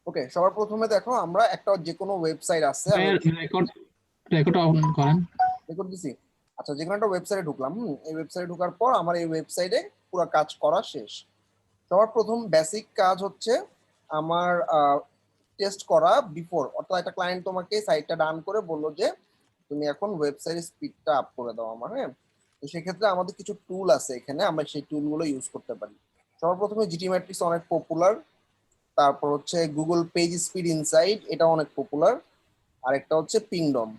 ওকে, সবার প্রথমে দেখো আমরা একটা যে কোনো ওয়েবসাইট আছে, আমি ভাইয়া রেকর্ড রেকর্ড অন করেন। রেকর্ড দিছি। আচ্ছা, যে কোনো একটা ওয়েবসাইটে ঢুকলাম। এই ওয়েবসাইটে ঢোকার পর আমার এই ওয়েবসাইটে পুরো কাজ করা শেষ। সবার প্রথম বেসিক কাজ হচ্ছে আমার টেস্ট করা বিফোর, অর্থাৎ একটা ক্লায়েন্ট তোমাকে সাইটটা ডান করে বললো যে তুমি এখন ওয়েবসাইটের স্পিডটা আপ করে দাও আমার। হ্যাঁ, তো সেক্ষেত্রে আমাদের কিছু টুল আছে এখানে, আমরা সেই টুলগুলো ইউজ করতে পারি। সবার প্রথমে জিটি ম্যাট্রিক্স অনেক পপুলার। তারপর হচ্ছে গুগল পেজ স্পিড ইনসাইট, এটা অনেক পপুলার। আরেকটা হচ্ছে পিংডম।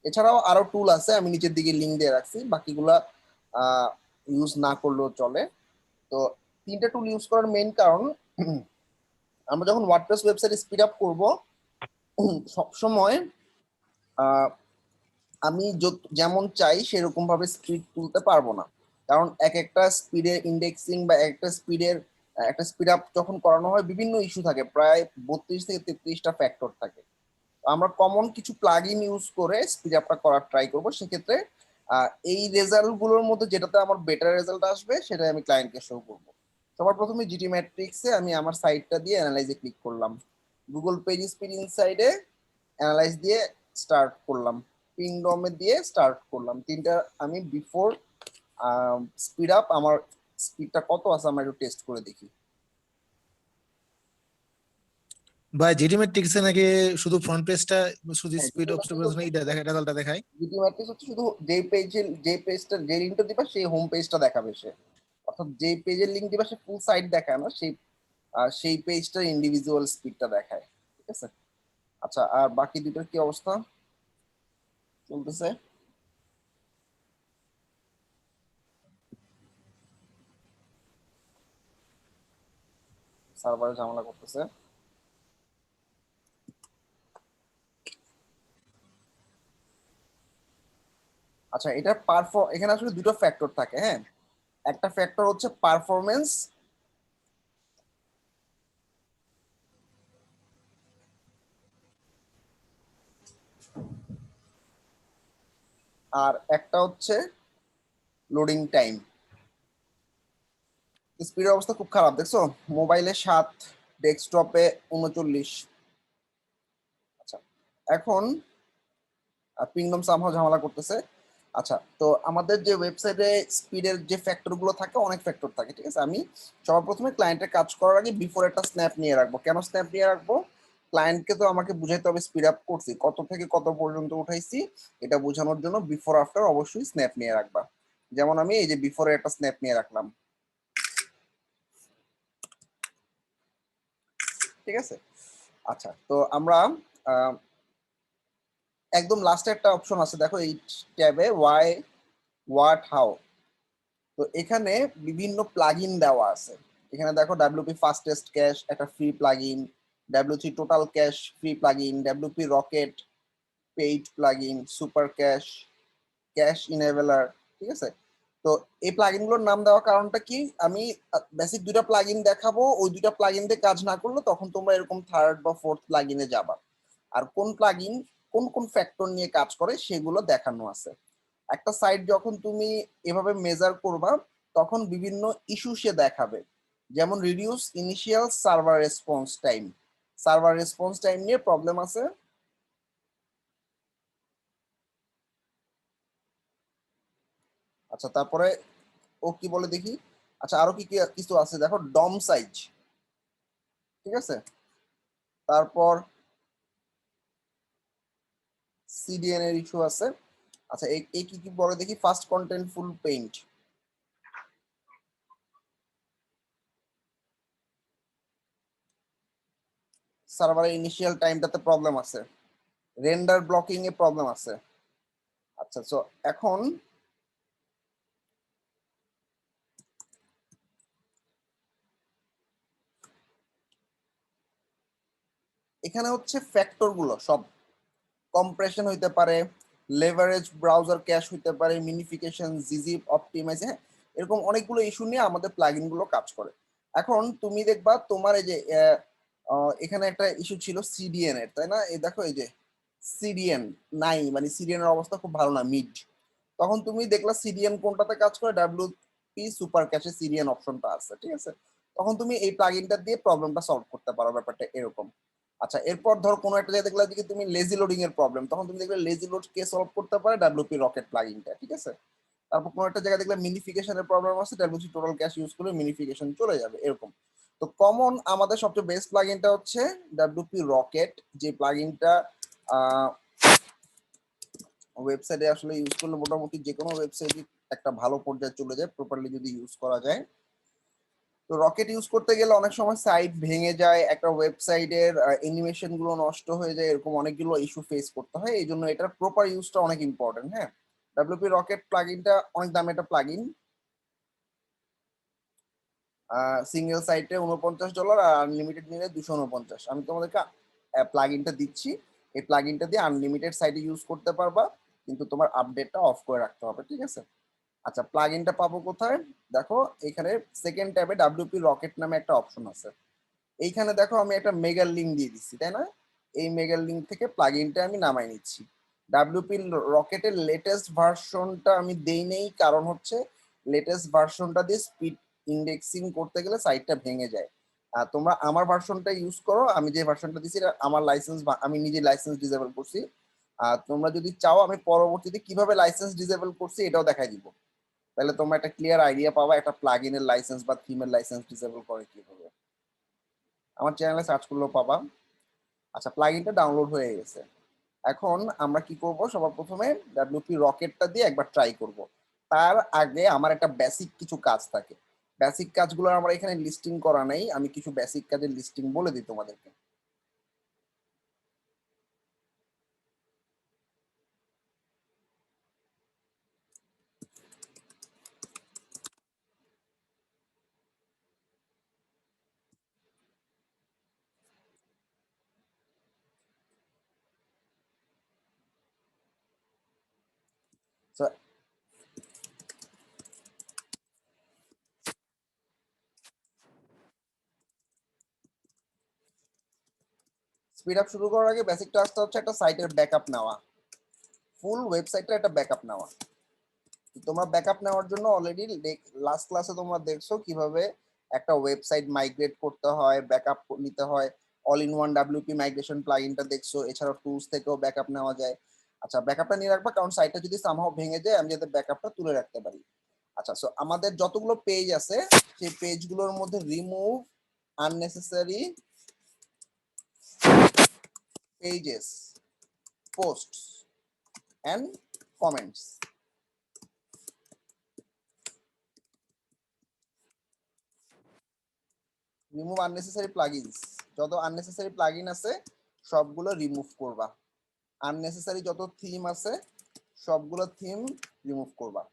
এছাড়াও আরো টুল আছে, আমি নিচের দিকে লিঙ্ক দিয়ে রাখছি, বাকিগুলা ইউজ না করলেও চলে। তো তিনটা টুল ইউজ করার মেইন কারণ, আমরা যখন ওয়ার্ডপ্রেস ওয়েবসাইট স্পিড আপ করবো সবসময় আমি যেমন চাই সেরকম ভাবে স্পিড তুলতে পারবো না। কারণ এক একটা স্পিডের ইন্ডেক্সিং বা একটা স্পিডের একটা স্পিড আপ যখন করানো হয় বিভিন্ন ইস্যু থাকে, প্রায় 32 থেকে 33টা ফ্যাক্টর থাকে। আমরা কমন কিছু প্লাগ ইন ইউজ করে স্পিড আপটা করার ট্রাই করবো। সেক্ষেত্রে এই রেজাল্ট গুলোর মধ্যে যেটাতে আমার বেটার রেজাল্ট আসবে সেটাই আমি ক্লায়েন্টকে শো করবো। সবার প্রথমে জিটি ম্যাট্রিক্সে আমি আমার সাইটটা দিয়ে অ্যানালাইজে ক্লিক করলাম। গুগল পেজ স্পিড ইনসাইডে অ্যানালাইজ দিয়ে স্টার্ট করলাম। পিংডমে দিয়ে স্টার্ট করলাম। তিনটা আমি বিফোর স্পিড আপ, আমার স্পিডটা কত আছে আমরা একটু টেস্ট করে দেখি। ভাই জিডি ম্যাট্রিক্সে নাকি শুধু ফ্রন্ট পেজটা, শুধু হ্যাঁ, স্পিড অফ এটা দেখায়, রেজাল্টটা দেখায়? জিটি ম্যাট্রিক্স হচ্ছে শুধু যে পেজটা যে লিঙ্কটা দিবা সেই হোম পেজটা দেখাবে সে, অর্থাৎ যে পেজের লিঙ্ক দিবা সে ফুল সাইট দেখায় না, সেই পেজটার ইন্ডিভিজুয়াল স্পিডটা দেখায়। ঠিক আছে। আচ্ছা, আর বাকি দুটোর কি অবস্থা চলতেছে? সার্ভারে ঝামেলা করতেছে। আচ্ছা, এটা এখানে আসলে দুটো ফ্যাক্টর থাকে। হ্যাঁ, একটা ফ্যাক্টর হচ্ছে পারফরমেন্স, আর একটা হচ্ছে লোডিং টাইম। স্পিডের অবস্থা খুব খারাপ, দেখছো? মোবাইলে 7, ডেস্কটপে 39। আচ্ছা, এখন পিংডম সামহাও ঝামেলা করতেছে। আচ্ছা, তো আমাদের যে ওয়েবসাইটে স্পিডের যে ফ্যাক্টর গুলো থাকে, অনেক ফ্যাক্টর থাকে। ঠিক আছে, আমি সবার প্রথমে ক্লায়েন্টের কাজ করার আগে বিফোর একটা স্ন্যাপ নিয়ে রাখবো। কেন স্ন্যাপ নিয়ে রাখবো? ক্লায়েন্টকে তো আমাকে বুঝাইতে হবে স্পিড আপ করছি কত থেকে কত পর্যন্ত উঠাইছি, এটা বোঝানোর জন্য বিফোর আফটার অবশ্যই স্ন্যাপ নিয়ে রাখবা। যেমন আমি এই যে বিফোরে একটা স্ন্যাপ নিয়ে রাখলাম। ঠিক আছে। আচ্ছা, তো আমরা একদম লাস্টে একটা অপশন আছে, দেখো এই ট্যাবে ওয়াই, হোয়াট, হাউ। তো এখানে বিভিন্ন প্লাগইন দেওয়া আছে। এখানে দেখো ডাব্লিউপি ফাস্টেস্ট ক্যাশ একটা free plugin, W three total cache free plugin, WP rocket paid plugin, super cache, cache enabler. ঠিক আছে। তো এই প্লাগইন গুলোর নাম দেওয়ার কারণটা কি, আমি বেসিক দুইটা প্লাগইন দেখাবো, ওই দুইটা প্লাগইন দিয়ে কাজ না করলে তখন তোমরা এরকম থার্ড বা ফোর্থ প্লাগইনে যাবা। আর কোন প্লাগইন কোন কোন ফ্যাক্টর নিয়ে কাজ করে সেগুলো দেখানো আছে। একটা সাইট যখন তুমি এভাবে মেজার করবা তখন বিভিন্ন ইস্যু সে দেখাবে। যেমন reduce initial server response time, server response time নিয়ে প্রবলেম আছে। আচ্ছা, তারপরে ও কি বলে দেখি। আচ্ছা, আরো কি কি কিছু আছে দেখো, ডম সাইজ। ঠিক আছে। তারপর সিডিএন এর ইস্যু আছে। আচ্ছা, এই কি কি বলে দেখি, ফাস্ট কন্টেন্টফুল পেইন্ট, সার্ভারের ইনিশিয়াল টাইমটাতে প্রবলেম আছে, রেন্ডার ব্লকিং এ প্রবলেম আছে। আচ্ছা, সো এখন এখানে হচ্ছে ফ্যাক্টর গুলো সব, কম্প্রেশন হইতে পারে, লেভারেজ ব্রাউজার ক্যাশ হইতে পারে, মিনিফিকেশন, জিজিপ অপটিমাইজ। হ্যাঁ, এরকম অনেকগুলো ইস্যু নিয়ে আমাদের প্লাগইন গুলো কাজ করে। এখন তুমি দেখবা তোমার এই যে এখানে একটা ইস্যু ছিল সিডিএন এর, তাই না? এই দেখো এই যে সিডিএন নাই, মানে সিডিএন এর অবস্থা খুব ভালো না, মিড। তখন তুমি দেখলা সিডিএন কোনটাতে কাজ করে, ডাব্লিউপি সুপার ক্যাশে সিডিএন অপশনটা আছে। ঠিক আছে। তখন তুমি এই প্লাগইনটা দিয়ে প্রবলেমটা সলভ করতে পারো, ব্যাপারটা এরকম। আচ্ছা, এরপর ধরো কোনো একটা জায়গায় দেখলা যে তুমি লেজি লোডিং এর প্রবলেম, তখন তুমি দেখবে লেজি লোড কে সলভ করতে পারে, ডাব্লিউপি রকেট প্লাগইনটা, ঠিক আছে। তারপর কোনো একটা জায়গায় দেখলে মিনিফিকেশনের প্রবলেম আছে, ডাব্লিউপি টোটাল ক্যাশ ইউজ করে মিনিফিকেশন চলে যাবে, এরকম। তো কমন আমাদের সবচেয়ে বেস্ট প্লাগইনটা হচ্ছে ডাব্লিউপি রকেট, যে প্লাগইনটা ওয়েবসাইটে আসলে ইউজ করলে মোটামুটি যে কোনো ওয়েবসাইটে একটা ভালো পর্যায়ে চলে যায় প্রপারলি যদি ইউজ করা যায়। তো রকেট ইউজ করতে গেলে অনেক সময় সাইট ভেঙে যায়, একটা ওয়েবসাইটের অ্যানিমেশন গুলো নষ্ট হয়ে যায়, এরকম অনেকগুলো ইস্যু ফেস করতে হয়, এই জন্য এটার প্রপার ইউজটা অনেক ইম্পর্টেন্ট। হ্যাঁ, ডাব্লিউপি রকেট প্লাগইনটা অনেক দামি একটা প্লাগইন, সিঙ্গেল সাইটে $49 আর আনলিমিটেড নিলে 249। আমি তোমাদেরকে প্লাগইনটা দিচ্ছি, এই প্লাগইনটা দিয়ে আনলিমিটেড সাইটে ইউজ করতে পারবা, কিন্তু তোমার আপডেটটা অফ করে রাখতে হবে, ঠিক আছে। আচ্ছা, প্লাগইনটা পাবো কোথায়? দেখো এখানে সেকেন্ড ট্যাবে ডাব্লিউপি রকেট নামে একটা অপশন আছে, এইখানে দেখো আমি একটা মেগার লিঙ্ক দিয়ে দিচ্ছি, তাই না? এই মেগার লিঙ্ক থেকে প্লাগইনটা আমি নামাই নিচ্ছি। ডাব্লিউপি রকেটের লেটেস্ট ভার্সনটা আমি দেই নেই, কারণ হচ্ছে লেটেস্ট ভার্সনটা দিয়ে স্পিড ইন্ডেক্সিং করতে গেলে সাইটটা ভেঙে যায়। তোমরা আমার ভার্সনটা ইউজ করো, আমি যে ভার্সনটা দিচ্ছি আমার লাইসেন্স, আমি নিজে লাইসেন্স ডিসেবল করছি। তোমরা যদি চাও আমি পরবর্তীতে কিভাবে লাইসেন্স ডিসেবল করছি এটাও দেখাই দিব, তাহলে তোমরা একটা ক্লিয়ার আইডিয়া পাবা একটা প্লাগইনের লাইসেন্স বা থিমের লাইসেন্স ডিসেবল করে কিভাবে। আমার চ্যানেলে সার্চ করলেও পাবা। আচ্ছা, প্লাগইনটা ডাউনলোড হয়ে গেছে। এখন আমরা কি করব, সবার প্রথমে ডাব্লিউপি রকেটটা দিয়ে একবার ট্রাই করব। তার আগে আমার একটা বেসিক কিছু কাজ থাকে, বেসিক কাজগুলো আমার এখানে লিস্টিং করা নেই, আমি কিছু বেসিক কাজের লিস্টিং বলে দিই তোমাদেরকে। So, স্পিড আপ শুরু করার আগে বেসিক টাস্কটা হচ্ছে একটা সাইটের ব্যাকআপ নেওয়া, ফুল ওয়েবসাইটের একটা ব্যাকআপ নেওয়া। তোমরা ব্যাকআপ নেওয়ার জন্য অলরেডি লাস্ট ক্লাসে তোমরা দেখছো কিভাবে একটা ওয়েবসাইট মাইগ্রেট করতে হয়, ব্যাকআপ নিতে হয়, all in one WP migration প্লাগইনটা দেখছো, এছাড়াও টুলস থেকেও ব্যাকআপ নেওয়া যায়। আচ্ছা, ব্যাকআপটা নিয়ে রাখবা, কারণ সাইটটা যদি সামহাও ভেঙে যায় আমি যাতে ব্যাকআপটা তুলে রাখতে পারি। আচ্ছা, সো আমাদের যতগুলো পেজ আছে সেই পেজগুলোর মধ্যে remove unnecessary pages, posts and comments. Remove unnecessary plugins, যত আননেসেসারি প্লাগইন আছে সবগুলো রিমুভ করবা। আননেসেসারি যত থিম আছে সবগুলো থিম রিমুভ করবা।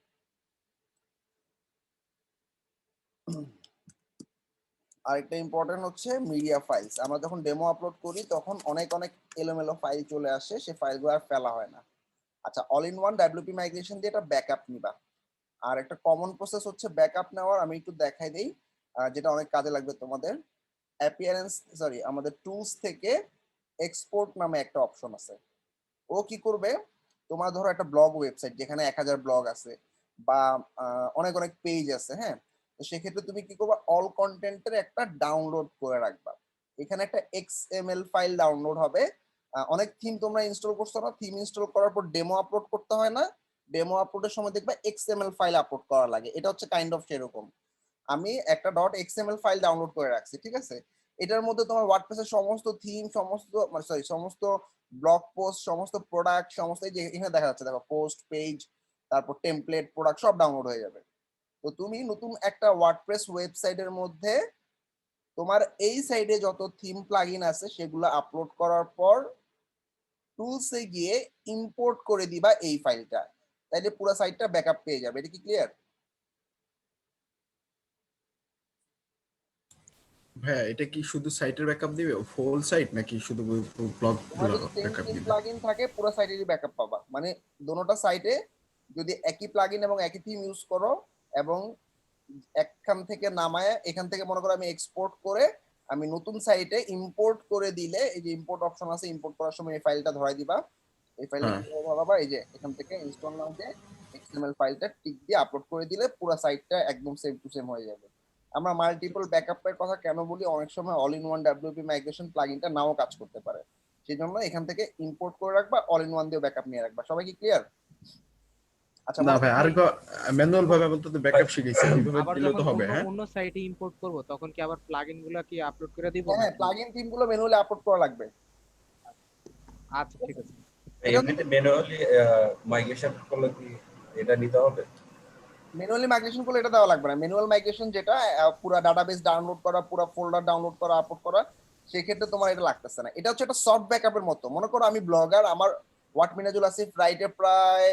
আরেকটা ইম্পর্টেন্ট হচ্ছে মিডিয়া ফাইলস। আমরা যখন ডেমো আপলোড করি তখন অনেক অনেক এলোমেলো ফাইল চলে আসে, সেই ফাইলগুলো আর ফেলা হয় না। আচ্ছা, all in one WP migration দিয়ে এটা ব্যাকআপ নিবা। আর একটা কমন প্রসেস হচ্ছে ব্যাকআপ নেওয়ার, আমি একটু দেখাই দেই, যেটা অনেক কাজে লাগবে তোমাদের। অ্যাপিয়ারেন্স, সরি, আমাদের টুলস থেকে এক্সপোর্ট নামে একটা অপশন আছে। ও কি করবে, তোমার ধরো একটা ব্লগ ওয়েবসাইট যেখানে 1000 ব্লগ আছে বা অনেক অনেক পেজ আছে, হ্যাঁ, তো সেক্ষেত্রে তুমি কি করবা, অল কন্টেন্টের একটা ডাউনলোড করে রাখবা। এখানে একটা এক্সএমএল ফাইল ডাউনলোড হবে। অনেক থিম তোমরা ইনস্টল করছো না, থিম ইনস্টল করার পর ডেমো আপলোড করতে হয় না, ডেমো আপলোডের সময় দেখবা এক্সএমএল ফাইল আপলোড করা লাগে, এটা হচ্ছে কাইন্ড অফ সেরকম। আমি একটা ডট এক্সএমএল ফাইল ডাউনলোড করে রাখছি, ঠিক আছে। এটার মধ্যে তোমার ওয়ার্ডপ্রেসের সমস্ত থিম, সমস্ত সরি সমস্ত ব্লগ পোস্ট, সমস্ত প্রোডাক্ট, সমস্ত এই যে এখানে দেখা যাচ্ছে, দেখো পোস্ট, পেজ, তারপর টেমপ্লেট, প্রোডাক্ট সব ডাউনলোড হয়ে যাবে। তো তুমি নতুন একটা ওয়ার্ডপ্রেস ওয়েবসাইটের মধ্যে তোমার এই সাইডে যত থিম প্লাগইন আছে সেগুলো আপলোড করার পর টুলসে গিয়ে ইম্পোর্ট করে দিবা এই ফাইলটা, তাইলে পুরো সাইটটা ব্যাকআপ পেয়ে যাবে। এটা কি ক্লিয়ার? ভাইয়া এটা কি শুধু সাইটের ব্যাকআপ দিবে, ফুল সাইট, নাকি শুধু ব্লগ তোমার গুলো যদি সেম ব্যাকআপ থিম দিবে? প্লাগইন থাকে পুরো সাইটেরই ব্যাকআপ পাবা, মানে দোনোটা সাইটে যদি একই প্লাগইন এবং একই থিম ইউজ করো এবং একখান থেকে নামায় এখান থেকে মনে করো আমি এক্সপোর্ট করে আমি নতুন সাইটে ইম্পোর্ট করে দিলে, এই যে ইম্পোর্ট অপশন আছে, ইম্পোর্ট করার সময় এই ফাইলটা ধরাই দিবা, এই ফাইলটা হ্যাঁ, কিভাবে ধরাবা, এই যে এখান থেকে ইনস্টল নাও দিয়ে এক্সএমএল ফাইলটা টিক দিয়ে আপলোড করে দিলে পুরো সাইটটা একদম সেম টু সেম হয়ে যাবে। আমরা মাল্টিপল ব্যাকআপের কথা কেন বলি, অনেক সময় all in one WP migration প্লাগইনটা নাও কাজ করতে পারে, সেই জন্য এখান থেকে ইম্পোর্ট করে রাখবা, অল ইন ওয়ান দিয়ে ব্যাকআপ নিয়ে রাখবা। সবাই কি ক্লিয়ার? আচ্ছা না মনে ভাই, আর ম্যানুয়াল ভাবে বলতে তো ব্যাকআপ শিখেছি, এইভাবে আবার দিলেও যখন তো হবে। অন্য হ্যাঁ অন্য সাইটে ইম্পোর্ট করব তখন কি আবার প্লাগইন গুলো কি আপলোড করে দিব হ্যাঁ, নাকি? প্লাগইন থিমগুলো ম্যানুয়ালি আপলোড করা লাগবে। আচ্ছা ঠিক আছে। এমনিতে ম্যানুয়ালি মাইগ্রেশন করলে কি এটা নিতে হবে? ম্যানুয়ালি মাইগ্রেশন করলে এটা দেওয়া লাগবে না। ম্যানুয়াল মাইগ্রেশন যেটা পুরো ডাটাবেস ডাউনলোড করা, পুরো ফোল্ডার ডাউনলোড করা, আপলোড করা, সেক্ষেত্রে তোমার এটা লাগতেছে না। এটা হচ্ছে একটা সফট ব্যাকআপের মতো। মনে করো আমি ব্লগার, আমার ওয়াট মিনাজুল আসিফ রাইটে প্রায়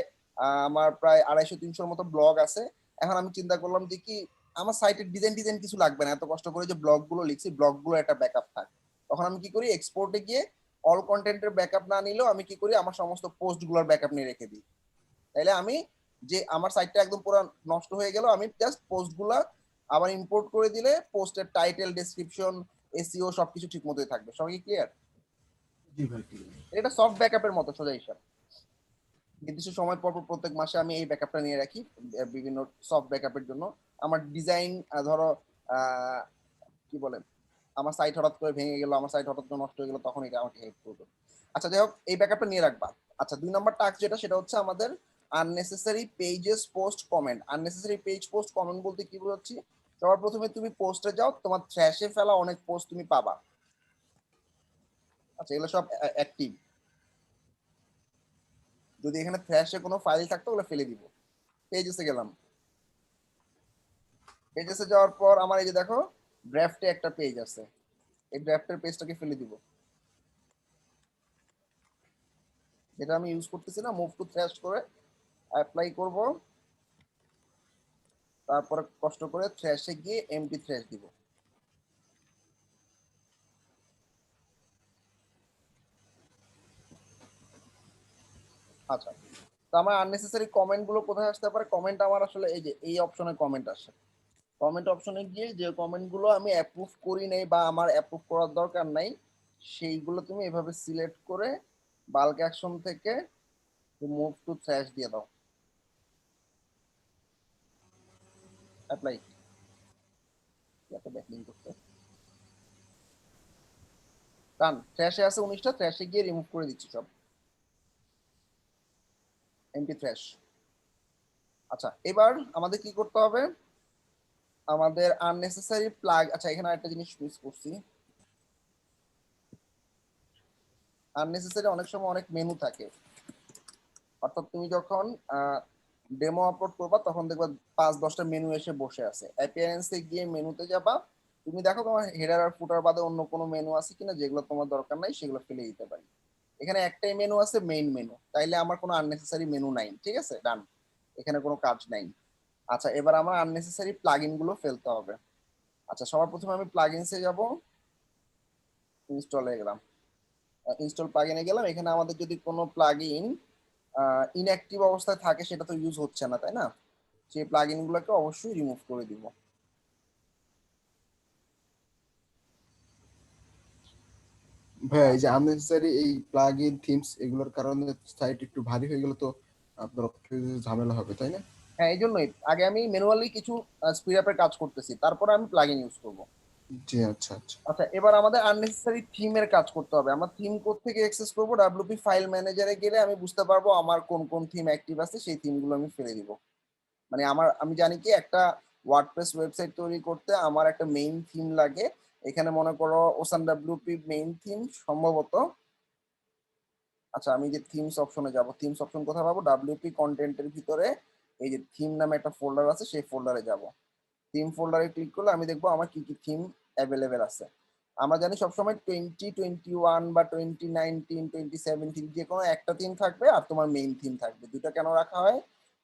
আমার প্রায় 250-300 মতো ব্লগ আছে। এখন আমি চিন্তা করলাম যে কি আমার সাইটের ডিজাইন কিছু লাগবে না, এত কষ্ট করে যে ব্লগ গুলো লিখছি, ব্লগ গুলো একটা ব্যাকআপ থাক। তখন আমি কি করি, এক্সপোর্টে গিয়ে অল কন্টেন্টের ব্যাকআপ না নিলেও আমি কি করি, আমার সমস্ত পোস্ট গুলোর ব্যাকআপ নিয়ে রেখে দিই। তাইলে আমি যে আমার সাইটটা একদম পুরো নষ্ট হয়ে গেল, আমি জাস্ট পোস্টগুলা আবার ইম্পোর্ট করে দিলে পোস্টের টাইটেল, ডেসক্রিপশন, এসইও সবকিছু ঠিক মতোই থাকবে। সবাই ক্লিয়ার? জি ভাই, ঠিক আছে। এটা সফট ব্যাকআপের মতো সোজা হিসাব। নির্দিষ্ট সময় পর পর প্রত্যেক মাসে আমি এই ব্যাকআপটা নিয়ে রাখি বিভিন্ন সফট ব্যাকআপের জন্য। আমার ডিজাইন ধরো কি বলে, আমার সাইট হঠাৎ করে ভেঙে গেল, আমার সাইট হঠাৎ করে নষ্ট হয়ে গেল, তখন এটা আমাকে হেল্প করবে। আচ্ছা যাই হোক, এই ব্যাকআপটা নিয়ে রাখবা। আচ্ছা 2 নম্বর টাস্ক যেটা, সেটা হচ্ছে আমাদের unnecessary pages post comment. Unnecessary page post comment বলতে কি বোঝাচ্ছি, সবার প্রথমে তুমি পোস্টে যাও, তোমার থ্র্যাশে ফেলা অনেক পোস্ট তুমি পাবা। আচ্ছা এগুলো সব অ্যাক্টিভ। যদি এখানে থ্র্যাশে কোনো ফাইল থাকতো ওগুলো ফেলে দিব। পেজেসে গেলাম, পেজেসে যাওয়ার পর আমার এই যে দেখো ড্রাফটে একটা পেজ আছে, এই ড্রাফটের পেজটাকে ফেলে দিব। যেটা আমি ইউজ করতেছি না, মুভ টু থ্র্যাশ করে অ্যাপ্লাই করব, তারপরে কষ্ট করে থ্র্যাশে গিয়ে এমটি থ্র্যাশ দিব। আচ্ছা, তো আমার আননেসেসারি কমেন্ট গুলো কোথায় আসতে পারে? কমেন্ট আমার আসলে এই যে এই অপশনে কমেন্ট আসে। কমেন্ট অপশনে গিয়ে যে কমেন্ট গুলো আমি অ্যাপ্রুভ করি নাই বা আমার অ্যাপ্রুভ করার দরকার নাই, সেইগুলো তুমি এভাবে সিলেক্ট করে বাল্ক অ্যাকশন থেকে মুভ টু থ্র্যাশ দিয়ে দাও, অ্যাপ্লাই। এত ব্যাকলিং করতে কারণ থ্র্যাশে আছে 19টা, থ্র্যাশে গিয়ে রিমুভ করে দিচ্ছি সব, এমটি থ্র্যাশ। আচ্ছা এবার আমাদের কি করতে হবে, আমাদের আননেসেসারি প্লাগ, আচ্ছা এখানে একটা জিনিস মিস করছি। আননেসেসারি অনেক সময় অনেক মেনু থাকে, অর্থাৎ তুমি যখন ডেমো আপলোড করবা তখন দেখবা 5-10টা মেনু এসে বসে আছে। অ্যাপিয়ারেন্সে গিয়ে মেনুতে যাবা, তুমি দেখো তোমার হেডার আর ফুটার বাদে অন্য কোনো মেনু আছে কিনা, যেগুলো তোমার দরকার নাই সেগুলো ফেলে দিতে পারি। এখানে একটাই মেনু আছে, মেইন মেনু, তাইলে আমার কোনো আননেসেসারি মেনু নাই। ঠিক আছে, ডান, এখানে কোনো কাজ নাই। আচ্ছা এবার আমার আননেসেসারি প্লাগইন গুলো ফেলতে হবে। আচ্ছা সবার প্রথমে আমি প্লাগইনসে যাব, ইনস্টলে গেলাম, ইনস্টল প্লাগইনে গেলাম। এখানে আমাদের যদি কোনো প্লাগইন ইনঅ্যাক্টিভ অবস্থায় থাকে সেটা তো ইউজ হচ্ছে না, তাই না? সেই প্লাগইন গুলোকে অবশ্যই রিমুভ করে দিব। ভাই এই যে আননেসেসারি এই প্লাগ ইন থিমস এগুলোর কারণে সাইট একটু ভারী হয়ে গেল, তো আপনার ঝামেলা হবে, তাই না? হ্যাঁ এই জন্যই আগে আমি ম্যানুয়ালি কিছু স্পিড আপের কাজ করতেছি, তারপরে আমি প্লাগইন ইউজ করব। জি আচ্ছা আচ্ছা। আচ্ছা এবার আমাদের আননেসেসারি থিমের কাজ করতে হবে। আমরা থিম কোড থেকে অ্যাক্সেস করব, ডাব্লিউপি ফাইল ম্যানেজারে গেলে আমি বুঝতে পারবো আমার কোন কোন থিম অ্যাক্টিভ আছে, সেই থিমগুলো আমি ফেলে দিব। মানে আমি জানি কি একটা ওয়ার্ডপ্রেস ওয়েবসাইট তৈরি করতে আমার একটা মেইন থিম লাগে। এখানে মনে করো ওসান ডাব্লিউপি মেইন থিম সম্ভবত। আচ্ছা আমি যে থিমস অপশনে যাব, থিমস অপশন কোথায় পাবো? ডাব্লিউপি কন্টেন্টের ভিতরে এই যে থিম নামে একটা ফোল্ডার আছে, সেই ফোল্ডারে যাব। থিম ফোল্ডারে ক্লিক করলে আমি দেখবো আমার কি কি থিম অ্যাভেলেবেল আছে। আমরা জানি সবসময় 2021 বা 2019 2017 যে কোনো একটা থিম থাকবে আর তোমার মেইন থিম থাকবে। দুটো কেন রাখা হয়?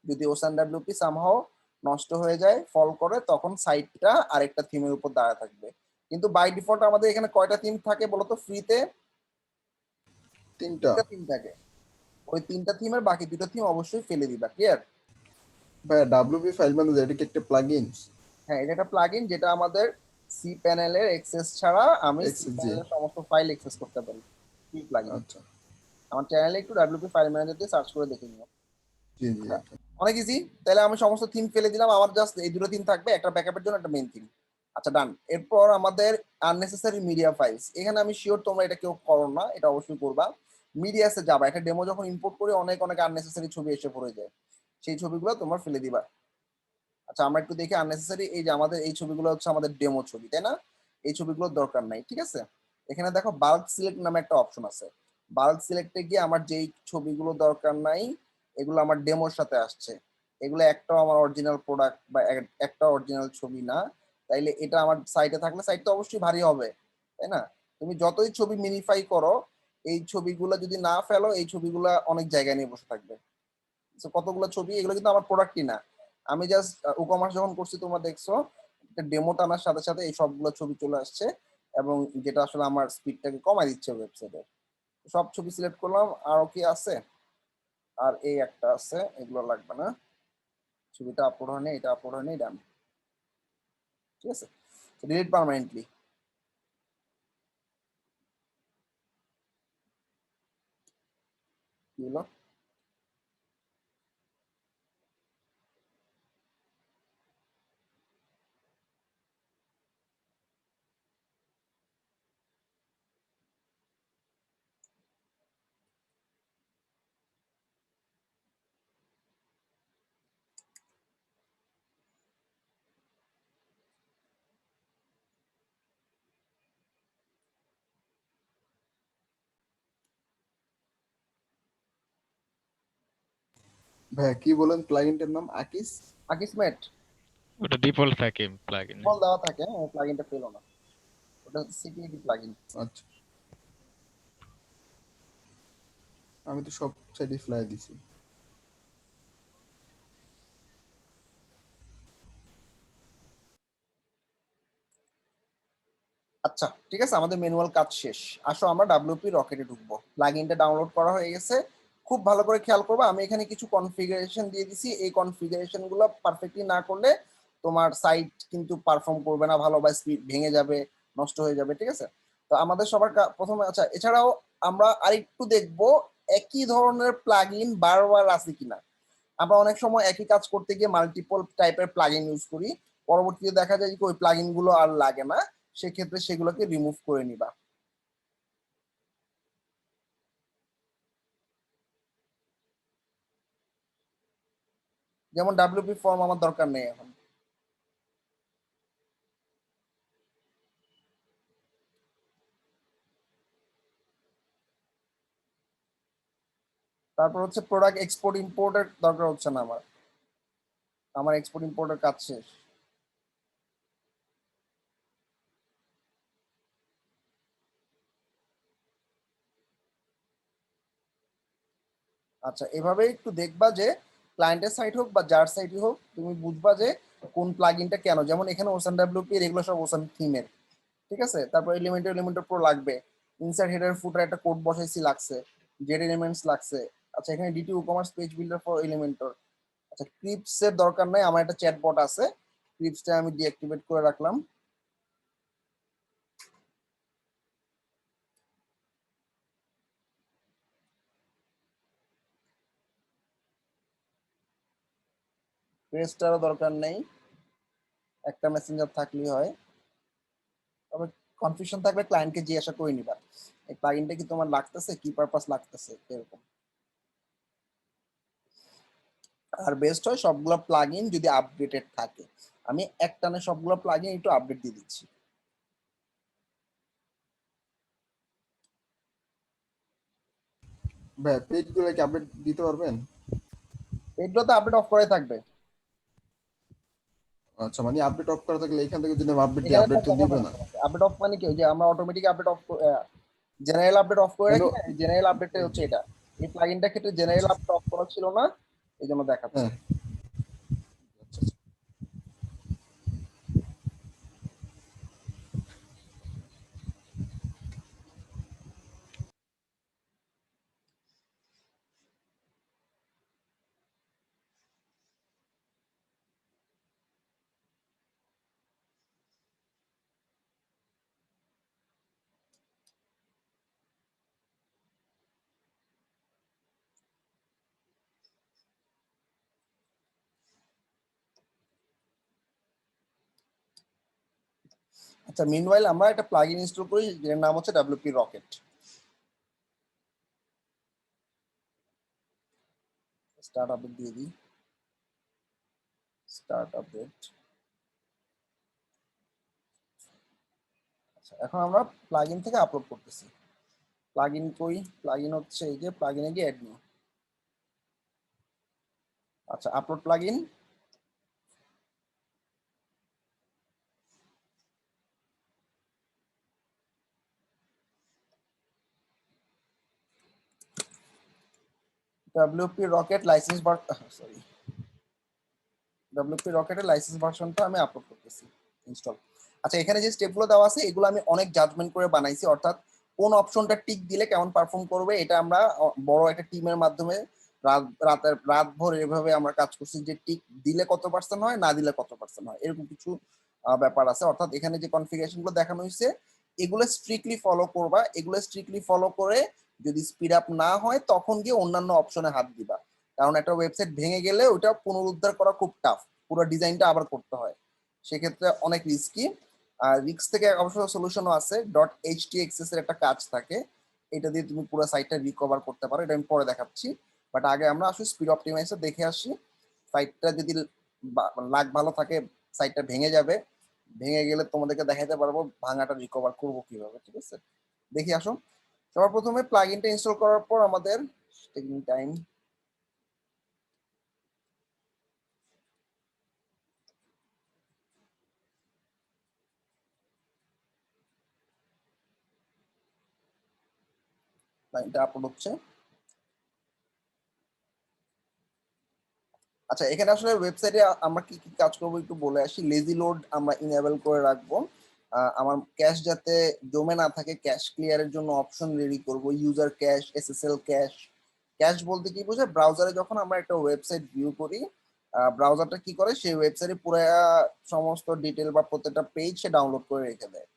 যদি ওসান ডাব্লিউপি সামহাও নষ্ট হয়ে যায়, ফল করে, তখন সাইটটা আরেকটা থিমের উপর দাঁড়া থাকবে। কিন্তু বাই ডিফল্ট আমাদের এখানে কয়টা থিম থাকে বলতো? ফ্রিতে 3টা। থিম থাকে। ওই 3টা থিমের বাকি 2টা থিম অবশ্যই ফেলে দিবা। ক্লিয়ার? ভাই ডাব্লিউপি ফাইল ম্যানেজার এটা কি একটা প্লাগইন? হ্যাঁ এটা একটা প্লাগইন যেটা আমাদের সি প্যানেলের অ্যাক্সেস ছাড়া আমি সি Access, জি। প্যানেলের সমস্ত ফাইল অ্যাক্সেস করতে পারি। কি প্লাগইন? আচ্ছা, আমার চ্যানেলে একটু ডাব্লিউপি ফাইল ম্যানেজার দিয়ে সার্চ করে দেখে নিও। জি জি। অনেক ইজি। তাহলে আমি সমস্ত থিম ফেলে দিলাম, আমার জাস্ট এই দুটো থিম থাকবে, একটা ব্যাকআপের জন্য, একটা মেইন থিম। আচ্ছা ডান। এরপর আমাদের আননেসেসারি মিডিয়া ফাইলস, এখানে আমি শিওর তোমরা এটা কেউ করো না, এটা অবশ্যই করবা। মিডিয়াসে যাবা, একটা ডেমো যখন ইম্পোর্ট করে অনেক অনেক আননেসেসারি ছবি এসে পড়ে যায়, সেই ছবিগুলো তোমরা ফেলে দিবা। আচ্ছা আমরা একটু দেখি আননেসেসারি, এই যে আমাদের এই ছবিগুলো হচ্ছে আমাদের ডেমো ছবি, তাই না? এই ছবিগুলোর দরকার নাই, ঠিক আছে। এখানে দেখো বাল্ক সিলেক্ট নামে একটা অপশন আছে। বাল্ক সিলেক্টে গিয়ে আমার যেই ছবিগুলো দরকার নাই এগুলো আমার ডেমোর সাথে আসছে, এগুলো একটাও আমার অরিজিনাল প্রোডাক্ট বা একটা অরিজিনাল ছবি না। তাইলে এটা আমার সাইটে থাকলে সাইট তো অবশ্যই ভারী হবে, তাই না? তুমি যতই ছবি মিনিফাই করো, এই ছবিগুলো যদি না ফেলো এই ছবিগুলো অনেক জায়গায় নিয়ে বসে থাকবে। So, কতগুলো ছবি, এগুলো কিন্তু আমার প্রোডাক্টই না। আমি জাস্ট ই-কমার্স যখন করছি তোমরা দেখছো ডেমো টানার সাথে সাথে এই সবগুলো ছবি চলে আসছে, এবং যেটা আসলে আমার স্পিডটাকে কমাই দিচ্ছে ওয়েবসাইটে। সব ছবি সিলেক্ট করলাম, আরো কি আছে? আর এই একটা আছে, এগুলো লাগবে না। ছবিটা আপলোড হয়নি, এটা আপলোড হয়নি, ডান। ঠিক আছে, ডিলিট পার্মানেন্টলি। কি হলো? ভাইয়া কি বলেন প্লাগইনটার নাম? আকিস? আকিসমেট ওটা ডিফল্ট থাকে প্লাগইনে। বল দেওয়া থাকে, প্লাগইনটা পেলো না, ওটা সিকিউরিটি প্লাগইন। আচ্ছা, আমি তো সব সাইডে ফ্লাই দিছি। আচ্ছা ঠিক আছে, আমাদের ম্যানুয়াল কাজ শেষ। আসো আমরা ডাব্লিউপি রকেটে ঢুকবো। প্লাগইনটা ডাউনলোড করা হয়ে গেছে। খুব ভালো করে খেয়াল করবে, আমি এখানে কিছু কনফিগারেশন দিয়ে দিছি, এই কনফিগারেশন গুলো পারফেক্টলি না করলে তোমার সাইট কিন্তু পারফর্ম করবে না ভালো, বা স্পিড ভেঙে যাবে, নষ্ট হয়ে যাবে, ঠিক আছে। তো আমাদের সবার প্রথমে, আচ্ছা এছাড়াও আমরা আরেকটু দেখবো একই ধরনের প্লাগইন বারবার আছে কিনা। আমরা অনেক সময় একই কাজ করতে গিয়ে মাল্টিপল টাইপের প্লাগইন ইউজ করি, পরবর্তীতে দেখা যায় যে ওই প্লাগইন গুলো আর লাগে না, সেক্ষেত্রে সেগুলোকে রিমুভ করে নিবা। যেমন ডাব্লিউপি ফর্ম আমার দরকার নেই এখন। তারপর হচ্ছে প্রোডাক্ট এক্সপোর্ট ইম্পোর্টের দরকার হচ্ছে না আমার, আমার এক্সপোর্ট ইম্পোর্টের কাজ শেষ। আচ্ছা এভাবে একটু দেখবা যে ক্লায়েন্টের সাইট হোক বা যার সাইটই হোক, তুমি বুঝবা যে কোন প্লাগইনটা কেন। যেমন এখানে ওসান ডাব্লিউপি এর এগুলো সব ওসান থিমের, ঠিক আছে। তারপর এলিমেন্টর প্রো লাগবে, ইনসার্ট হেডার ফুটার একটা কোড বসাইছি লাগছে, জেড এলিমেন্টস লাগছে। আচ্ছা এখানে DT e-commerce page builder for Elementor. আচ্ছা ক্রিপস এর দরকার নাই, আমার একটা চ্যাটবট আছে, ক্রিপসটা আমি ডিঅ্যাক্টিভেট করে রাখলাম। পেজটারও দরকার নেই, একটা মেসেঞ্জার থাকলেই হয়। তবে কনফিউশন থাকলে ক্লায়েন্টকে জিজ্ঞাসা করে নিবা এই প্লাগইনটা কি তোমার লাগতেছে, কি পারপাস লাগতেছে, এরকম। আর বেস্ট হয় সবগুলো প্লাগইন যদি আপডেটেড থাকে। আমি একটানে সবগুলো প্লাগইন একটু আপডেট দিয়ে দিচ্ছি। ভাইয়া পেজ গুলো কি আপডেট দিতে পারবেন? এগুলো তো আপডেট অফ করাই থাকবে, আচ্ছা, মানে আপডেট অফ করা থাকলে এখান থেকে যদি আমি আপডেট দিই এখানে আপডেট তো দেখাবে দিবে না না। আপডেট অফ মানে কি, ওই যে আমরা automatic update of, general update of করে কেন? রাখি না, জেনারেল আপডেটটাই হচ্ছে এটা। এই প্লাগইনটা ক্ষেত্রে জেনারেল আচ্ছা, আপডেট অফ করা ছিল না, এই জন্য দেখাচ্ছে। হ্যাঁ, আচ্ছা, আচ্ছা। আচ্ছা, মিনওয়াইল আমরা একটা প্লাগইন ইনস্টল করি যেটার নাম হচ্ছে ডাব্লিউপি রকেট। স্টার্ট আপডেট দিয়ে দিই, স্টার্ট আপডেট। আচ্ছা, এখন আমরা প্লাগইন থেকে আপলোড করতেছি। প্লাগইন কই, প্লাগইন হচ্ছে এই যে প্লাগইনে গিয়ে অ্যাড নিউ। আচ্ছা, upload plugin. WP rocket licence sorry, WP রকেটের লাইসেন্স ভার্সনটা আমি আপলোড করতেছি, ইনস্টল। আচ্ছা, এখানে যে স্টেপগুলো দেওয়া আছে এগুলো আমি অনেক জাজমেন্ট করে বানাইছি, অর্থাৎ কোন অপশনটা টিক দিলে কেমন পারফর্ম করবে এটা আমরা বড় একটা টিমের মাধ্যমে রাত ভর এভাবে আমরা কাজ করছি যে টিক দিলে কত পার্সেন্ট হয়, না দিলে কত পার্সেন্ট হয়, এরকম কিছু ব্যাপার আছে। অর্থাৎ এখানে যে কনফিগারেশন গুলো দেখানো হয়েছে এগুলো স্ট্রিক্টলি ফলো করবা, এগুলো স্ট্রিক্টলি ফলো করে যদি স্পিড আপ না হয় তখন গিয়ে অন্যান্য অপশনে হাত দিবা, কারণ একটা ওয়েবসাইট ভেঙে গেলে ওটা পুনরুদ্ধার করা খুব টাফ, পুরো ডিজাইনটা আবার করতে হয়, সেক্ষেত্রে অনেক রিস্কি। আর রিস্ক থেকে অবশ্য সলিউশনও আছে, .htxs এর একটা কাজ থাকে, এটা দিয়ে তুমি পুরো সাইটটা রিকভার করতে পারো, এটা আমি পরে দেখাচ্ছি। বাট আগে আমরা আসলে স্পিড অপটিমাইজার দেখে আসি। সাইটটা যদি লাক ভালো থাকে সাইটটা ভেঙে যাবে, ভেঙে গেলে তোমাদেরকে দেখাতে পারবো ভাঙাটা রিকভার করবো কিভাবে, ঠিক আছে? দেখি আসো। সবার প্রথমে প্লাগইনটা ইনস্টল করার পর আমাদের টেকিং টাইম, প্লাগইনটা আপলোড হচ্ছে। আচ্ছা, এখানে আসলে ওয়েবসাইটে আমরা কি কি কাজ করবো একটু বলে আসি। লেজি লোড আমরা ইনেবল করে রাখবো, আমার ক্যাশ যাতে জমে না থাকে ক্যাশ ক্লিয়ারের জন্য অপশন রেডি করব, user cash, SSL cash. Cash বলতে কি বোঝায়, ব্রাউজারে যখন আমরা একটা ওয়েবসাইট ভিউ করি ব্রাউজারটা কি করে সেই ওয়েবসাইটে পুরো সমস্ত ডিটেল বা প্রত্যেকটা পেজ সে ডাউনলোড করে রেখে দেয়,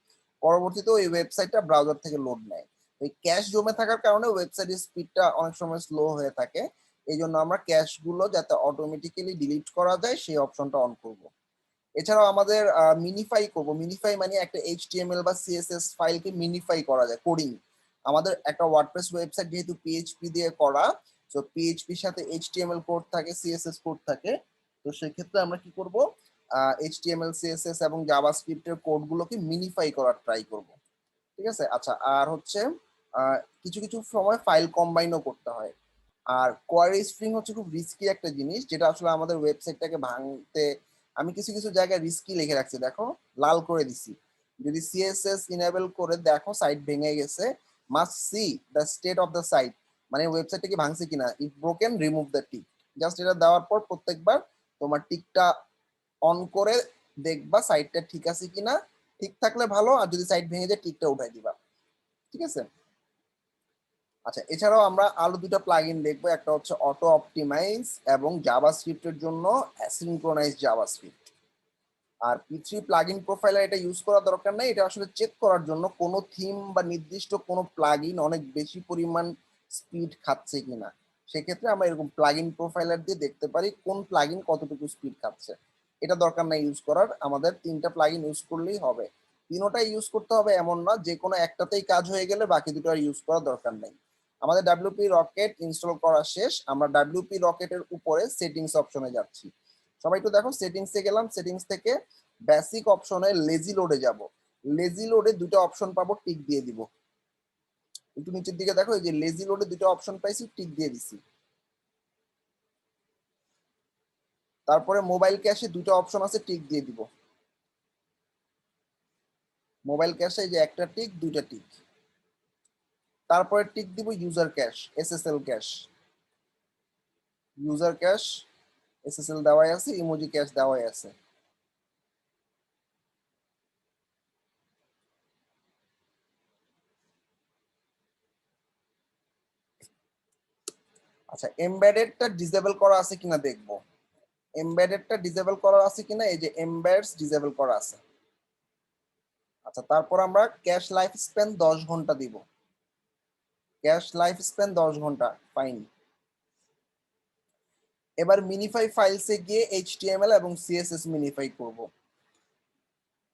পরবর্তীতে ওই ওয়েবসাইটটা ব্রাউজার থেকে লোড নেয়। ওই ক্যাশ জমে থাকার কারণে ওয়েবসাইটের স্পিডটা অনেক সময় স্লো হয়ে থাকে, এই জন্য আমরা ক্যাশ গুলো যাতে অটোমেটিক্যালি ডিলিট করা যায় সেই অপশনটা অন করব। এছাড়াও আমাদের মিনিফাই করব, মিনিফাই মানে একটা এইচটিএমএল বা সিএসএস ফাইলকে মিনিফাই করা যায়, কোডিং। আমাদের একটা ওয়ার্ডপ্রেস ওয়েবসাইট যেহেতু পিএইচপি দিয়ে করা, তো পিএইচপির সাথে এইচটিএমএল কোড থাকে, সিএসএস কোড থাকে, তো সেক্ষেত্রে আমরা কি করব, এইচটিএমএল, সিএসএস এবং জাভাস্ক্রিপ্টের কোডগুলোকে মিনিফাই করার ট্রাই করব, ঠিক আছে? আচ্ছা, আর হচ্ছে কিছু কিছু সময় ফাইল কম্বাইনও করতে হয়। আর কোয়ারি স্ট্রিং হচ্ছে খুব রিস্কি একটা জিনিস, যেটা আসলে আমাদের ওয়েবসাইটটাকে ভাঙতে, আমি কিছু কিছু জায়গায় রিস্কি লিখে রাখছি, দেখো লাল করে দিছি। যদি সিএসএস ইনেবল করে দেখো সাইট ভেঙে গেছে, must see the state of the site, মানে ওয়েবসাইটটা কি ভাঙছে কিনা, if broken remove the tick. Just এটা দেওয়ার পর প্রত্যেকবার তোমার টিকটা অন করে দেখবা সাইটটা ঠিক আছে কিনা, ঠিক থাকলে ভালো, আর যদি সাইট ভেঙে যায় টিকটা উঠাই দিবা, ঠিক আছে? আচ্ছা, এছাড়াও আমরা আরো দুটো প্লাগইন দেখবো, একটা হচ্ছে অটো অপটিমাইজ এবং জাভাস্ক্রিপ্টের জন্য অ্যাসিনক্রোনাইজ জাভাস্ক্রিপ্ট। আর পি3 প্লাগইন প্রোফাইলার এটা ইউজ করার দরকার নেই, এটা আসলে চেক করার জন্য কোনো থিম বা নির্দিষ্ট কোনো প্লাগইন অনেক বেশি পরিমাণ স্পিড খাচ্ছে কিনা, সেক্ষেত্রে আমরা এরকম প্লাগইন প্রোফাইলার দিয়ে দেখতে পারি কোন প্লাগইন কতটুকু স্পিড খাচ্ছে। এটা দরকার নাই ইউজ করার, আমাদের তিনটা প্লাগইন ইউজ করলেই হবে। তিনোটাই ইউজ করতে হবে এমন না, যে কোনো একটাতেই কাজ হয়ে গেলে বাকি দুটো আর ইউজ করার দরকার নেই। আমাদের ডাব্লিউপি রকেট ইনস্টল করা শেষ, আমরা ডাব্লিউপি রকেটের উপরে সেটিংস অপশনে যাচ্ছি। সবাই একটু দেখো, সেটিংসে গেলাম, সেটিংস থেকে বেসিক অপশনে লেজি লোডে যাব। লেজি লোডে দুটো অপশন পাবো, টিক দিয়ে দিব। একটু নিচের দিকে দেখো, এই যে লেজি লোডে দুটো অপশন পাইছি, টিক দিয়ে দিছি। তারপরে মোবাইল ক্যাশে দুটো অপশন আছে, টিক দিয়ে দিব। মোবাইল ক্যাশে যে একটা টিক, দুইটা টিক। তারপরে টিক দিব user cash, SSL cash. User cash, SSL দেওয়াই আছে, ইমোজি ক্যাশ দেওয়াই আছে। আচ্ছা, এমবেডেডটা ডিসেবল করা আছে কিনা দেখবো, এমবেডেডটা ডিসেবল করা আছে কিনা, এই যে এমবেডস ডিসেবল করা আছে। আচ্ছা, তারপর আমরা ক্যাশ লাইফ স্প্যান 10 ঘন্টা দিব, ক্যাশ লাইফ স্প্যান 10 ঘন্টা, ফাইন। এবার মিনিফাই ফাইলসে গিয়ে এইচটিএমএল এবং সিএসএস মিনিফাই করব।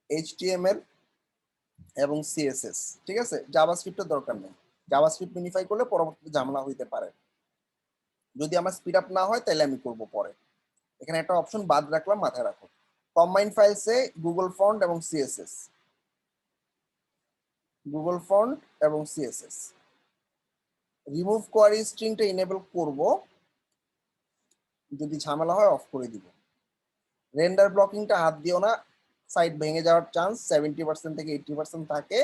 এইচটিএমএল এবং সিএসএস। ঠিক আছে, জাভাস্ক্রিপ্টের দরকার নেই। জাভাস্ক্রিপ্ট মিনিফাই করলে পরবর্তীতে ঝামেলা হইতে পারে। যদি আমার স্পিড আপ না হয় তাহলে আমি করব পরে। এখানে একটা অপশন বাদ রাখলাম, মাথায় রাখো। কম্বাইন ফাইলসে গুগল ফন্ট এবং সিএসএস, গুগল ফন্ট এবং সিএসএস। রিমুভ কোয়ারি স্ট্রিংটা ইনেবল করব, যদি ঝামেলা হয় অফ করে দিব। রেন্ডার ব্লকিংটা হাত দিও না, সাইট ভেঙে যাওয়ার চান্স 70% থেকে 80% থাকে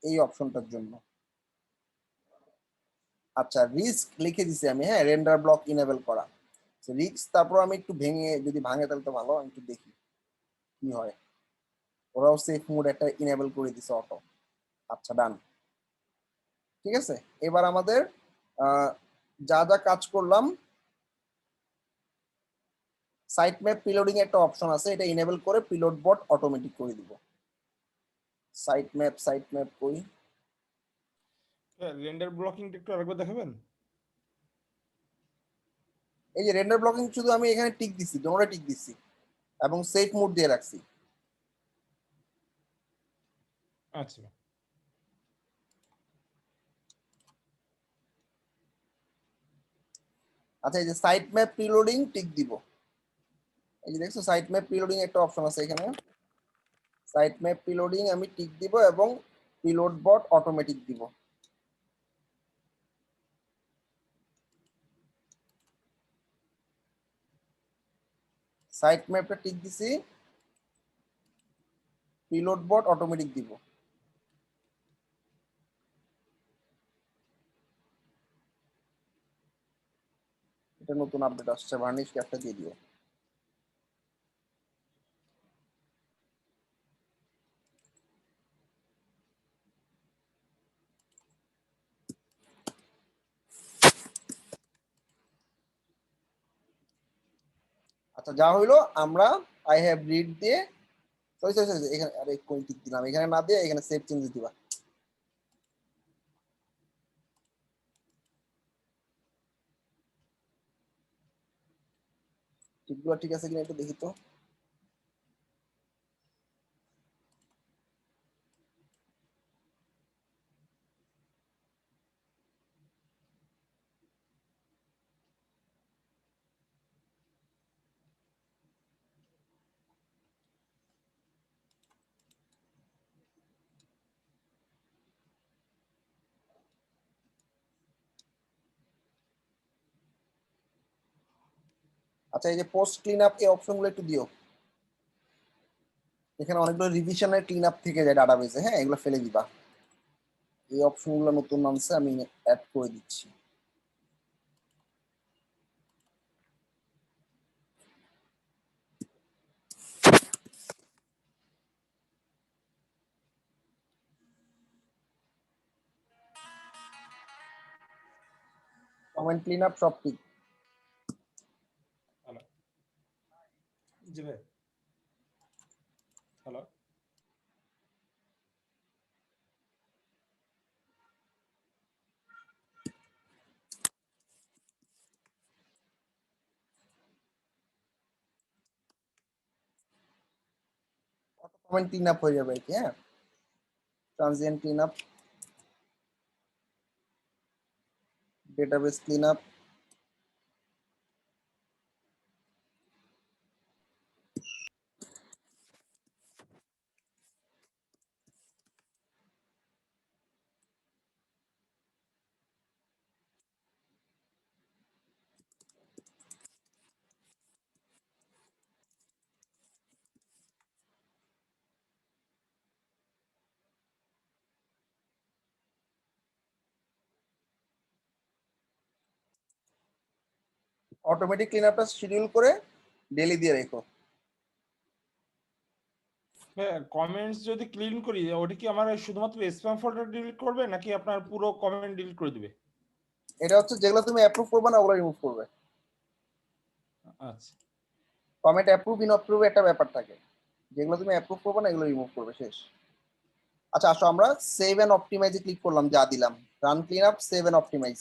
এই অপশনটার জন্য। আচ্ছা, রিস্ক লিখে দিছি আমি, হ্যাঁ, রেন্ডার ব্লক ইনেবল করা রিস্ক। তারপর আমি একটু ভেঙে, যদি ভাঙে তাহলে তো ভালো, আমি একটু দেখি কি হয়। ওরাও সেফ মোড একটা ইনেবল করে দিছে অটো। আচ্ছা, ডান। ঠিক আছে, এবার আমাদের যা যা কাজ করলাম, সাইট ম্যাপ প্রিলোডিং একটা অপশন আছে, এটা ইনেবল করে প্রিলোড বট অটোমেটিক করে দিব। সাইট ম্যাপ কই? রেন্ডার ব্লকিংটা একটু আরেকবার দেখাবেন? এই যে রেন্ডার ব্লকিং, শুধু আমি এখানে টিক দিছি, দোনোটা টিক দিছি এবং সেফ মোড দিয়ে রাখছি। আচ্ছা, আচ্ছা, এই যে সাইট ম্যাপ প্রিলোডিং টিক দিব। এই যে দেখছো সাইট ম্যাপ প্রিলোডিং একটা অপশন আছে এখানে, সাইট ম্যাপ প্রিলোডিং আমি টিক দিব এবং প্রিলোড বট অটোমেটিক দিব। সাইট ম্যাপটা টিক দিছি, প্রিলোড বট অটোমেটিক দিব। এটা নতুন আপডেট আসছে, ভার্নিশ ক্যাপটা দিয়ে দিও। আচ্ছা, যা হইলো, আমরা আই হ্যাভ রিড দিয়ে, সরি সরি সরি, এখানে আরে কোন টিক দিলাম, এখানে না দিয়ে এখানে সেভ চেঞ্জ দিবা। টিকগুলো ঠিক আছে কিনা একটু দেখি তো। আচ্ছা, এই যে পোস্ট ক্লিন আপ, এই অপশনগুলো একটু দিও। এখানে অনেকগুলো রিভিশনের ক্লিন আপ থেকে যায় ডাটাবেসে, হ্যাঁ, এগুলো ফেলে দিবা। এই অপশনগুলো নতুন আনছে, আমি অ্যাড করে দিচ্ছি। কমেন্ট ক্লিন আপ সব ঠিক। হ্যালো, জি ভাই, হ্যালো। কমেন্ট ক্লিন আপ হয়ে যাবে কি, হ্যাঁ, transient clean up, database clean up. Automatic clean আপটা শিডিউল করে ডেলি দিয়ে রেখো। হ্যাঁ, কমেন্টস যদি ক্লিন করি, ওটা কি আমার শুধুমাত্র স্প্যাম ফোল্ডার ডিলিট করবে নাকি আপনার পুরো কমেন্ট ডিলিট করে দিবে? এটা হচ্ছে যেগুলো তুমি অ্যাপ্রুভ করবে না ওগুলো রিমুভ করবে। আচ্ছা, কমেন্ট অ্যাপ্রুভ ইন অ্যাপ্রুভ একটা ব্যাপার থাকে, যেগুলো তুমি অ্যাপ্রুভ করবে না এগুলো রিমুভ করবে, শেষ। আচ্ছা, আসো আমরা সেভ এন্ড অপটিমাইজে ক্লিক করলাম, যা দিলাম, run clean up, save and optimise.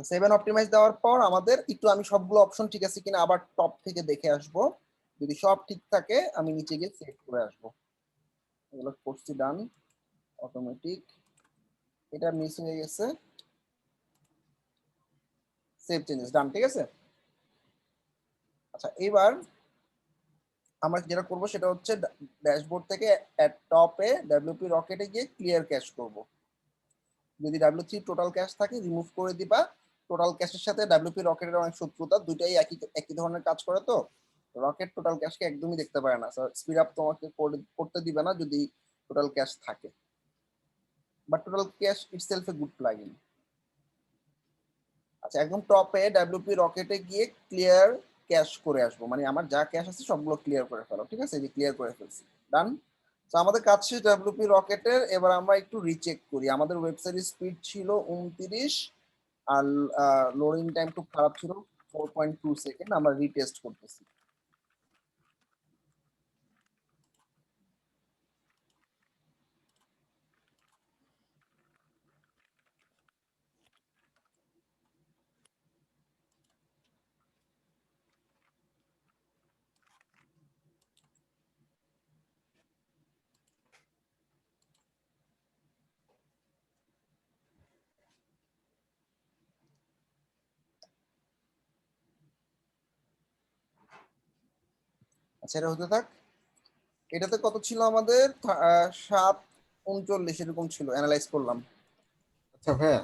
আচ্ছা 7 অপটিমাইজ দেওয়ার পর আমাদের একটু আমি সবগুলো অপশন ঠিক আছে কিনা আবার টপ থেকে দেখে আসব, যদি সব ঠিক থাকে আমি নিচে গিয়ে সেভ করে আসব। এগুলো করছি, ডান, অটোমেটিক, এটা মিস হয়ে গেছে, সেভ চেঞ্জেস, ডান, ঠিক আছে। আচ্ছা এবার আমরা যেটা করব সেটা হচ্ছে ড্যাশবোর্ড থেকে এট টপে ডব্লিউপি রকেটে গিয়ে ক্লিয়ার ক্যাশ করব। যদি W3 টোটাল ক্যাশ থাকে রিমুভ করে দিবা। টোটাল ক্যাশের সাথে ডব্লিউপি রকেটের অনেক শত্রুতা, দুইটাই একই একই ধরনের কাজ করে, তো রকেট টোটাল ক্যাশকে একদমই দেখতে পারে না, স্পিড আপ তোমাকে করতে দিবে না যদি টোটাল ক্যাশ থাকে, but total cash itself a good plugin. আচ্ছা একদম টপে ডব্লিউপি রকেটে গিয়ে ক্লিয়ার ক্যাশ করে আসবো, মানে আমার যা ক্যাশ আছে সবগুলো ক্লিয়ার করে ফেলো, ঠিক আছে, এই যে ক্লিয়ার করে ফেলছি, ডান। তো আমাদের কাজ শেষ ডব্লিউপি রকেটের। এবার আমরা একটু রিচেক করি, আমাদের ওয়েবসাইটের স্পিড ছিল 29 আর লোডিং টাইম খুব খারাপ ছিল 4.2 সেকেন্ড, আমরা রিটেস্ট করতেছি। আচ্ছা এটা হতে থাক। এটাতে কত ছিল আমাদের 7:39 এরকম ছিল, অ্যানালাইজ করলাম। আচ্ছা ভাইয়া,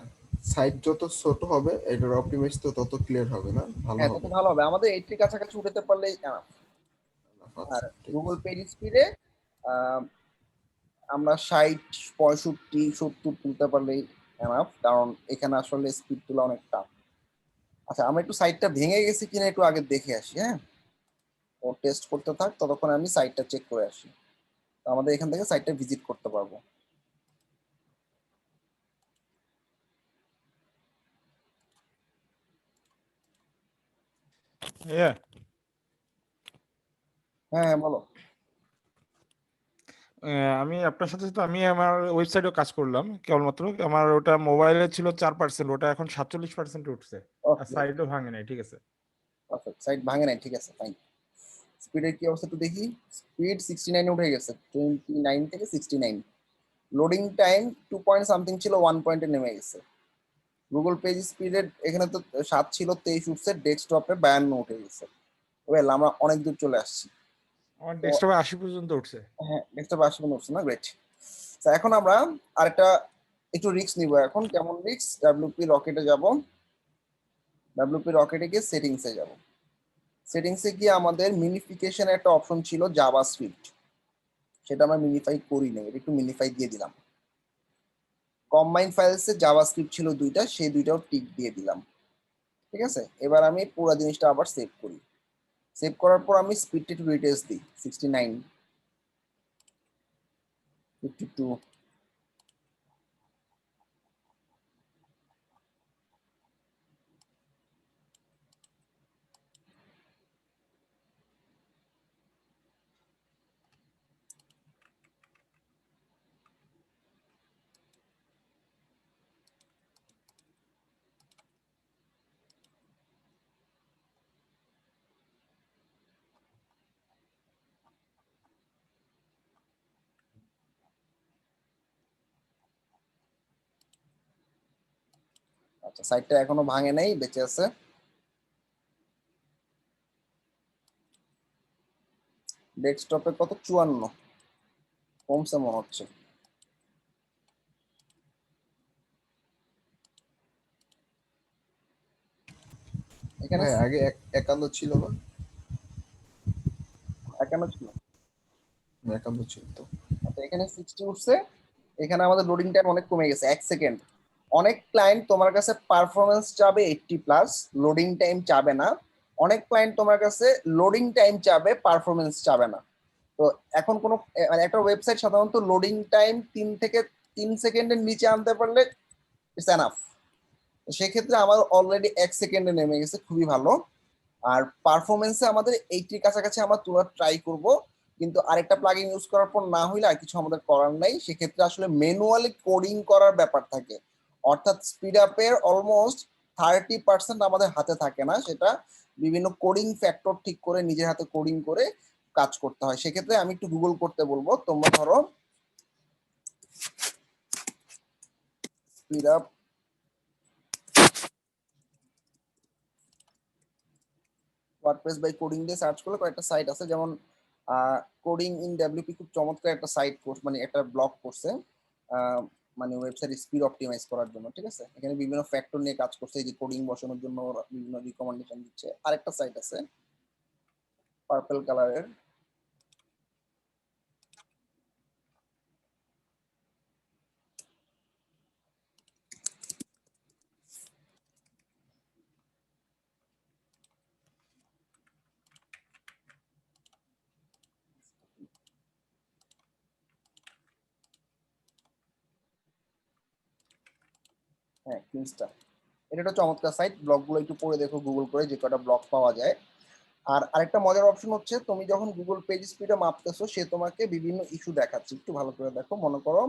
সাইট যত ছোট হবে এটার অপটিমাইজ তো তত ক্লিয়ার হবে না, ভালো হ্যাঁ হবে। তত ভালো হবে, আমাদের 80 কাছাকাছি উঠাতে পারলেই enough। আচ্ছা, আর ঠিক গুগল আছে। পেজ স্পিডে আমরা 60, 65, 70 তুলতে পারলেই এনাফ, কারণ এখানে আসলে স্পিড তোলা অনেক টাফ। আচ্ছা আমরা একটু সাইটটা ভেঙে গেছে কিনা একটু আগে দেখে আসি, হ্যাঁ, ও টেস্ট করতে থাক, ততক্ষণ আমি সাইটটা চেক করে আসি, তো আমাদের এখান থেকে সাইটটা ভিজিট করতে পারবো। হ্যাঁ, হ্যাঁ বলো। আমি আপনার সাথে সাথে আমি আমার ওয়েবসাইটেও কাজ করলাম কেবলমাত্র, আমার ওটা মোবাইলে ছিল 4%, ওটা এখন 47% উঠছে, আর সাইটও ভাঙে নাই, ঠিক আছে। পারফেক্ট, সাইট ভাঙে নাই, ঠিক আছে, ফাইন। স্পিডের কি অবস্থা একটু দেখি, স্পিড 69 উঠে গেছে, 29 থেকে 69। লোডিং টাইম 2 পয়েন্ট সামথিং ছিল, 1 পয়েন্টে নেমে গেছে। গুগল পেজ স্পিডের এখানে তো 7 ছিল, 23 উঠছে, ডেস্কটপে 52 উঠে গেছে। ওয়েল আমরা অনেক দূর চলে আসছি। আমার তো ডেস্কটপে 80 পর্যন্ত উঠছে। হ্যাঁ ডেস্কটপে 80 উঠছে না, গ্রেট। এখন আমরা আরেকটা একটু রিস্ক নিব, এখন কেমন রিস্ক, ডাব্লিউপি রকেটে যাব, ডাব্লিউপি রকেটে গিয়ে সেটিংসে যাব। সেটিংসে গিয়ে আমাদের মিনিফিকেশন একটা অপশন ছিল জাভাস্ক্রিপ্ট, সেটা আমরা মিনিফাই করি নাই, এটা একটু মিনিফাই দিয়ে দিলাম। কম্বাইন ফাইলসে জাভাস্ক্রিপ্ট ছিল দুইটা, সেই দুইটাও টিক দিয়ে দিলাম, ঠিক আছে। এবার আমি পুরো জিনিসটা আবার সেভ করি, সেভ করার পর আমি স্পিডটা একটু রিটেস্ট দিই, 69, 52। আচ্ছা সাইটটা এখনো ভাঙে নাই, বেঁচে আছে। ডেস্কটপে কত, 54 কমছে মনে হচ্ছে। এখানে ভাই আগে 51 ছিল না? 51 ছিল। 51 ছিল তো। আচ্ছা এখানে 60 উঠছে, এখানে আমাদের লোডিং টাইম অনেক কমে গেছে, 1 সেকেন্ড। অনেক ক্লায়েন্ট তোমার কাছে পারফরমেন্স চাবে 80+, লোডিং টাইম চাবে না। অনেক ক্লায়েন্ট তোমার কাছে লোডিং টাইম চাবে, পারফরমেন্স চাবে না। তো এখন কোনো মানে একটা ওয়েবসাইট সাধারণত লোডিং টাইম 3 থেকে 3 সেকেন্ডের নিচে আনতে পারলে ইটস এনাফ। সেক্ষেত্রে আমার অলরেডি 1 সেকেন্ডে নেমে গেছে, খুবই ভালো। আর পারফরমেন্সে আমাদের 80 কাছাকাছি আমরা তোলার ট্রাই করব, কিন্তু আরেকটা প্লাগইন ইউজ করার পর না হইলে আর কিছু আমাদের করার নাই, সেক্ষেত্রে আসলে ম্যানুয়ালি কোডিং করার ব্যাপার থাকে, অর্থাৎ স্পিড আপের অলমোস্ট 30% আমাদের হাতে থাকে না, সেটা বিভিন্ন কোডিং ফ্যাক্টর ঠিক করে নিজের হাতে কোডিং করে কাজ করতে হয়। সেক্ষেত্রে আমি একটু গুগল করতে বলবো। তোমরা ধরো speed up WordPress by coding দিয়ে সার্চ করলে কয়েকটা সাইট আছে, যেমন কোডিং ইন ডব্লিউপি খুব চমৎকার একটা সাইট কোর্স, মানে একটা ব্লগ করছে, মানে ওয়েবসাইট স্পিড অপটিমাইজ করার জন্য। ঠিক আছে, এখানে বিভিন্ন ফ্যাক্টর নিয়ে কাজ করছে, এই যে কোডিং বসানোর জন্য ওরা বিভিন্ন রিকমেন্ডেশন দিচ্ছে। আরেকটা সাইট আছে পার্পল কালারের, হ্যাঁ কিংস্টার। এটা একটা চমৎকার সাইট, ব্লগগুলো একটু পড়ে দেখো গুগল করে, যে কটা ব্লগ পাওয়া যায়। আর আরেকটা মজার অপশন হচ্ছে, তুমি যখন গুগল পেজ স্পিডে মাপতেছো, সে তোমাকে বিভিন্ন ইস্যু দেখাচ্ছে, একটু ভালো করে দেখো। মনে করো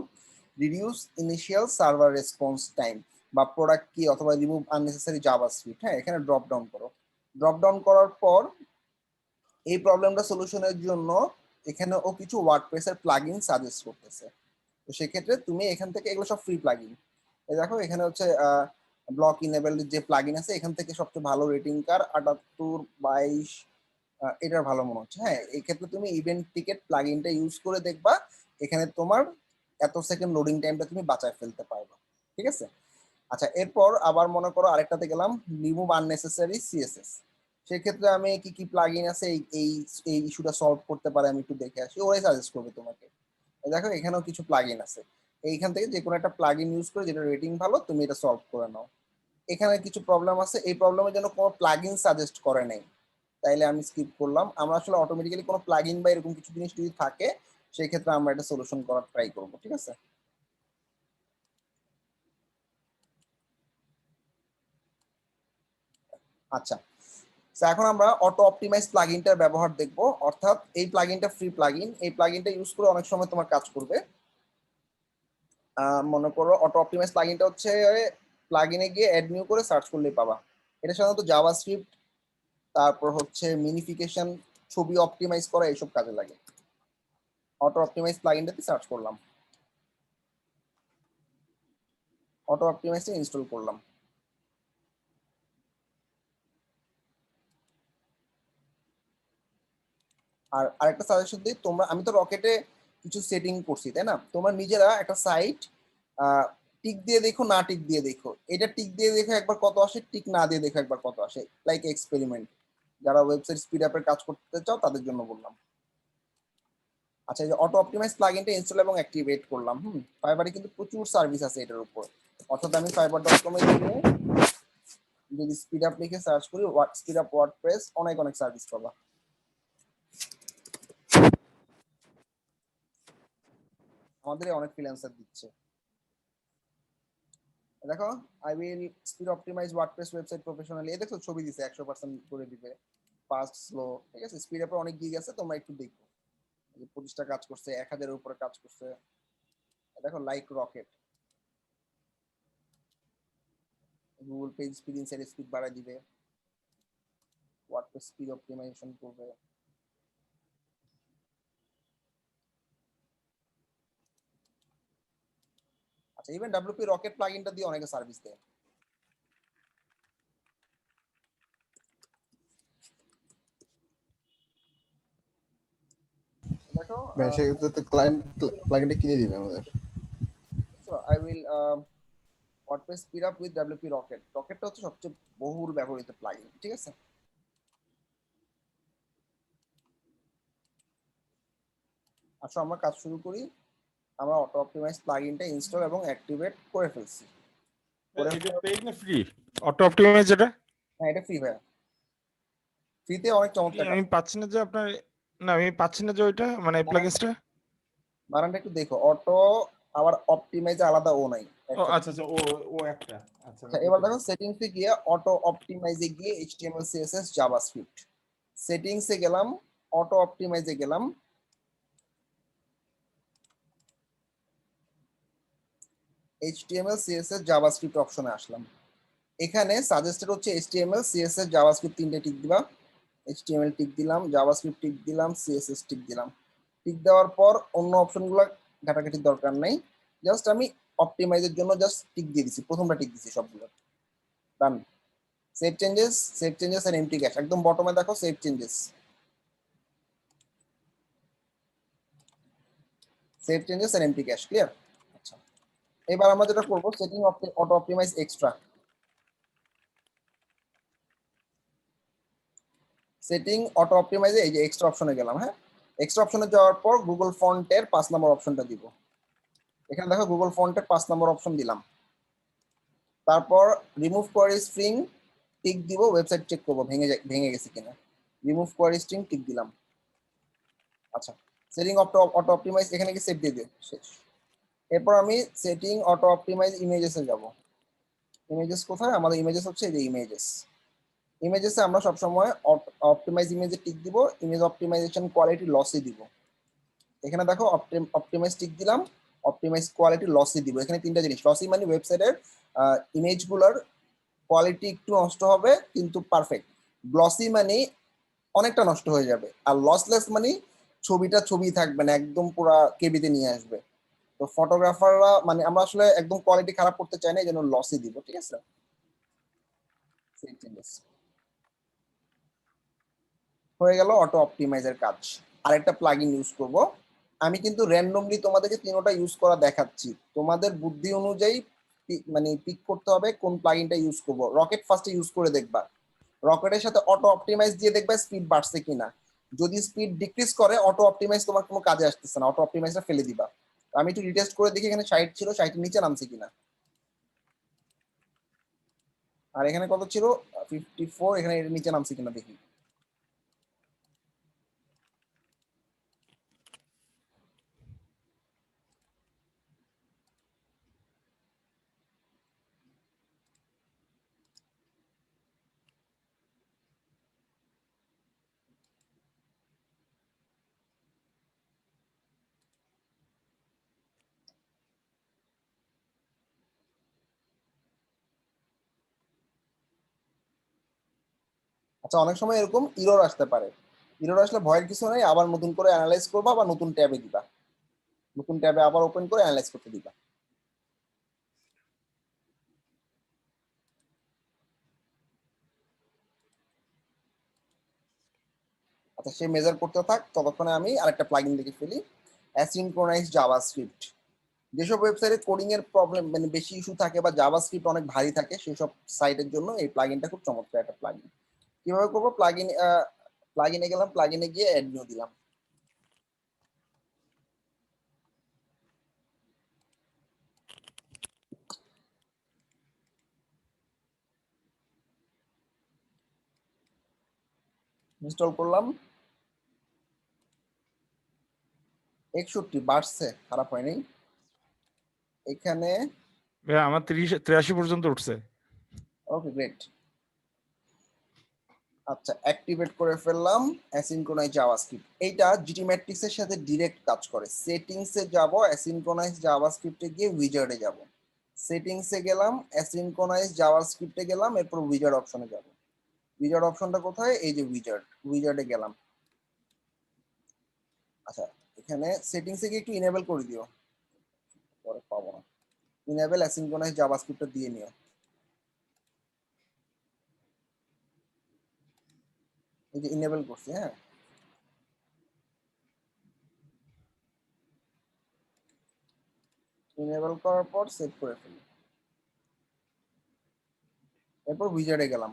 reduce initial server response time, বা প্রোডাক্ট কি, অথবা রিমুভ আননেসেসারি জাভাস্ক্রিপ্ট। হ্যাঁ, এখানে ড্রপ ডাউন করো। ড্রপ ডাউন করার পর এই প্রবলেমটা সলিউশনের জন্য এখানে ও কিছু ওয়ার্ডপ্রেসের প্লাগইন সাজেস্ট করতেছে। তো সেক্ষেত্রে তুমি এখান থেকে, এগুলো সব ফ্রি প্লাগইন, এই দেখো এখানে হচ্ছে ব্লক ইনেবল যে প্লাগইন আছে, এখান থেকে সবচেয়ে ভালো রেটিং কার 78/22, এটার ভালো মনে হচ্ছে। হ্যাঁ, এই ক্ষেত্রে তুমি ইভেন্ট টিকেট প্লাগইনটা ইউজ করে দেখবা, এখানে তোমার এত সেকেন্ড লোডিং টাইমটা তুমি বাঁচায় ফেলতে পারবা। ঠিক আছে, আচ্ছা এরপর আবার মনে করো আরেকটাতে গেলাম, রিমুভ আননেসেসারি সিএসএস। সেক্ষেত্রে আমি কি কি প্লাগইন আছে এই এই এই ইস্যুটা সলভ করতে পারে আমি একটু দেখে আসি, ওরাই সাজেস্ট করবে তোমাকে। এই দেখো এখানেও কিছু প্লাগইন আছে, এইখান থেকে যে কোনো একটা প্লাগইন ইউজ করে যেটা রেটিং ভালো তুমি এটা সলভ করে নাও। এখানে কিছু প্রবলেম আছে, এই প্রবলেমের জন্য কোনো প্লাগইন সাজেস্ট করে নাই, তাইলে আমি স্কিপ করলাম। আমরা আসলে অটোমেটিক্যালি কোনো প্লাগইন বা এরকম কিছু জিনিস যদি থাকে, সেই ক্ষেত্রে আমরা এটা সলিউশন করার ট্রাই করব। ঠিক আছে, আচ্ছা এখন আমরা অটো অপটিমাইজ প্লাগইনটার ব্যবহার দেখব। অর্থাৎ এই প্লাগইনটা ফ্রি প্লাগইন, এই প্লাগইনটা ইউজ করে অনেক সময় তোমার কাজ করবে। মনে করো অটো অপটিমাইজ প্লাগইনটা হচ্ছে প্লাগইনে গিয়ে অ্যাড নিউ করে সার্চ করলেই পাবা। এটা সাধারণত জাভাস্ক্রিপ্ট, তারপর হচ্ছে মিনিফিকেশন, ছবি অপটিমাইজ করা, এইসব কাজে লাগে। অটো অপটিমাইজ প্লাগইনটাতে সার্চ করলাম, অটো অপটিমাইজটা ইনস্টল করলাম। আর আরেকটা সাজেশন দিই, তোমরা, আমি তো রকেটে কিছু সেটিং করছি তাই না, তোমরা নিজেরা একটা সাইট টিক দিয়ে দেখো, না টিক দিয়ে দেখো। এটা টিক দিয়ে দেখো একবার কত আসে, টিক না দিয়ে দেখো একবার কত আসে, লাইক এক্সপেরিমেন্ট। যারা ওয়েবসাইট স্পিড আপের কাজ করতে চাও তাদের জন্য বললাম। আচ্ছা, এই যে অটো অপটিমাইজ প্লাগইনটা ইনস্টল এবং অ্যাক্টিভেট করলাম। ফাইবারে কিন্তু প্রচুর সার্ভিস আছে এটার উপর। অর্থাৎ আমি fiverr.com এ গিয়ে যদি স্পিড আপ লিখে সার্চ করি, স্পিড আপ ওয়ার্ডপ্রেস, অনেক অনেক সার্ভিস পাবা। আমাদের অনেক ফ্রিল্যান্সার দিচ্ছে। দেখো, I will speed optimise WordPress website professionally, এই দেখো ছবি দিছে, 100% করে দিবে, ফাস্ট স্লো। ঠিক আছে, স্পিড আপে অনেক গিগ আছে, তোমরা একটু দেখো। 25টা কাজ করছে, 1000 এর উপরে কাজ করছে। দেখো like rocket, Google page speed inside speed বাড়ায় দিবে, ওয়ার্ডপ্রেস স্পিড অপটিমাইজেশন করবে। আচ্ছা, ইভেন ডব্লিউপি রকেট প্লাগইনটা দিয়ে অনেকে সার্ভিস দেয়। দেখো, ভাই সেক্ষেত্রে তো ক্লায়েন্ট প্লাগইনটা কিনে দিবে আমাদের। I will WordPress speed up with WP rocket. রকেটটা হচ্ছে সবচেয়ে বহুল ব্যবহৃত প্লাগইন। ঠিক আছে, আসো আমরা কাজ শুরু করি। আমরা অটো অপটিমাইজ প্লাগইনটা ইনস্টল এবং অ্যাক্টিভেট করে ফেলছি। এটা পেইড না ফ্রি? অটো অপটিমাইজ যেটা, হ্যাঁ এটা ফ্রি ভাইয়া, ফ্রিতে অনেক চমৎকার কাজ। আমি পাচ্ছি না যে আপনার, না আমি পাচ্ছি না যে ওইটা, মানে প্লাগইনসটা। বারানটা একটু দেখো, অটো আবার অপটিমাইজ আলাদা ও নাই। ও আচ্ছা আচ্ছা, ও ও একটা, আচ্ছা আমি আচ্ছা, এবার দেখো সেটিংসে গিয়ে অটো অপটিমাইজে গিয়ে এইচটিএমএল সিএসএস জাভাস্ক্রিপ্ট, সেটিংসে গেলাম, অটো অপটিমাইজে গেলাম, এইচটিএমএল সিএসএস জাভাস্ক্রিপ্ট অপশনে আসলাম। এখানে সাজেস্টেড হচ্ছে HTML, CSS, জাভাস্ক্রিপ্ট তিনটে টিক দিবা। HTML টিক দিলাম, জাভাস্ক্রিপ্ট টিক দিলাম, CSS টিক দিলাম। টিক দেওয়ার পর অন্য অপশনগুলো ঘাটাঘাটির দরকার নাই, জাস্ট আমি অপটিমাইজের জন্য জাস্ট টিক দিয়ে দিছি, প্রথমটা টিক দিছি সবগুলো। Done. Save changes and empty cache, একদম বটমে দেখো save changes and empty cache, clear? আচ্ছা, এবার আমরা যেটা করবো, setting auto optimize extra. Setting auto অপটিমাইজে এই যে এক্সট্রা অপশনে গেলাম। হ্যাঁ, এক্সট্রা অপশনে যাওয়ার পর গুগল ফন্টের 5 নম্বর অপশনটা দিব। এখানে দেখো গুগল ফন্টের 5 নম্বর অপশন দিলাম। তারপর রিমুভ কোয়ারি স্ট্রিং টিক দিব, ওয়েবসাইট চেক করবো ভেঙে গেছে কিনা। রিমুভ কোয়ারি স্ট্রিং টিক দিলাম। আচ্ছা, সেটিং অটো অপটিমাইজ এখানে কি সেভ দিয়ে দিও, শেষ। এরপর আমি সেটিং অটো অপটিমাইজ ইমেজেসে যাব। ইমেজেস কোথায়? আমাদের ইমেজেস হচ্ছে এই যে ইমেজেসে আমরা সবসময় অপটিমাইজ ইমেজে টিক দিব, ইমেজ অপটিমাইজেশন কোয়ালিটি লসে দিব। এখানে দেখো অপটিমাইজ টিক দিলাম, অপটিমাইজ কোয়ালিটি লসে দিব। এখানে তিনটা জিনিস, লসি মানে ওয়েবসাইটের ইমেজগুলোর কোয়ালিটি একটু নষ্ট হবে কিন্তু পারফেক্ট। গ্লসি মানে অনেকটা নষ্ট হয়ে যাবে। আর লসলেস মানে ছবিটা ছবি থাকবে না, একদম পুরা কেবিতে নিয়ে আসবে। তো ফটোগ্রাফাররা মানে আমরা আসলে একদম কোয়ালিটি খারাপ করতে চাই না, এই জন্য লসি দিব। ঠিক আছে, হয়ে গেল অটো অপটিমাইজের কাজ। আরেকটা প্লাগইন ইউজ করব। আমি কিন্তু র্যান্ডমলি তোমাদেরকে তিনটা ইউজ করা দেখাচ্ছি, তোমাদের বুদ্ধি অনুযায়ী মানে পিক করতে হবে কোন প্লাগইনটা ইউজ করব। রকেট ফার্স্টে ইউজ করে দেখবা, রকেটের সাথে অটো অপটিমাইজ দিয়ে দেখবা স্পিড বাড়ছে কিনা। যদি স্পিড ডিক্রিজ করে, অটো অপটিমাইজ তোমার কোনো কাজে আসতেছে না, অটো অপটিমাইজটা ফেলে দিবা। আমি একটু রিটেস্ট করে দেখি, এখানে 60 ছিল, 60 নিচে নামছে কিনা। আর এখানে কত ছিল? 54, এখানে এর নিচে নামছে কিনা দেখি। আচ্ছা, অনেক সময় এরকম ইরর আসতে পারে। ইরর আসলে ভয়ের কিছু নেই, আবার নতুন করে অ্যানালাইজ করবা, আবার নতুন ট্যাবে দিবা, নতুন ট্যাবে আবার ওপেন করে অ্যানালাইজ করতে দিবা। আচ্ছা, সে মেজার করতে থাক, ততক্ষণে আমি আরেকটা প্লাগইন দেখে ফেলি, অ্যাসিনক্রোনাইজ জাভাস্ক্রিপ্ট। যেসব ওয়েবসাইটে কোডিং এর প্রবলেম মানে বেশি ইস্যু থাকে বা জাভাস্ক্রিপ্ট অনেক ভারী থাকে, সেসব সাইটের জন্য এই প্লাগইনটা খুব চমৎকার একটা প্লাগইন। কিভাবে করবো? প্লাগইনে গেলাম, প্লাগইনে গিয়ে অ্যাড নিউ দিলাম। ইনস্টল করলাম, 61 বাড়ছে, খারাপ হয়নি। এখানে ভাই আমার 83 পর্যন্ত উঠছে। ওকে, গ্রেট। আচ্ছা, অ্যাক্টিভেট করে ফেললাম অ্যাসিনক্রোনাইজ জাভাস্ক্রিপ্ট। এইটা জিটি ম্যাট্রিক্স এর সাথে ডিরেক্ট কাজ করে। সেটিংসে যাব, অ্যাসিনক্রোনাইজ জাভাস্ক্রিপ্টে গিয়ে উইজার্ডে যাব। সেটিংসে গেলাম, অ্যাসিনক্রোনাইজ জাভাস্ক্রিপ্টে গেলাম, এরপর উইজার্ড অপশনে যাব। উইজার্ড অপশনটা কোথায়? এই যে উইজার্ডে গেলাম। আচ্ছা, এখানে সেটিংসে গিয়ে একটু ইনেবল করে দিও, পরে পাবো না। ইনেবল অ্যাসিনক্রোনাইজ জাভাস্ক্রিপ্টটা দিয়ে নিও। এই যে ইনেবল করছি, হ্যাঁ। ইনেবল করার পর সেভ করে ফেলি, এরপর উইজার্ডে গেলাম।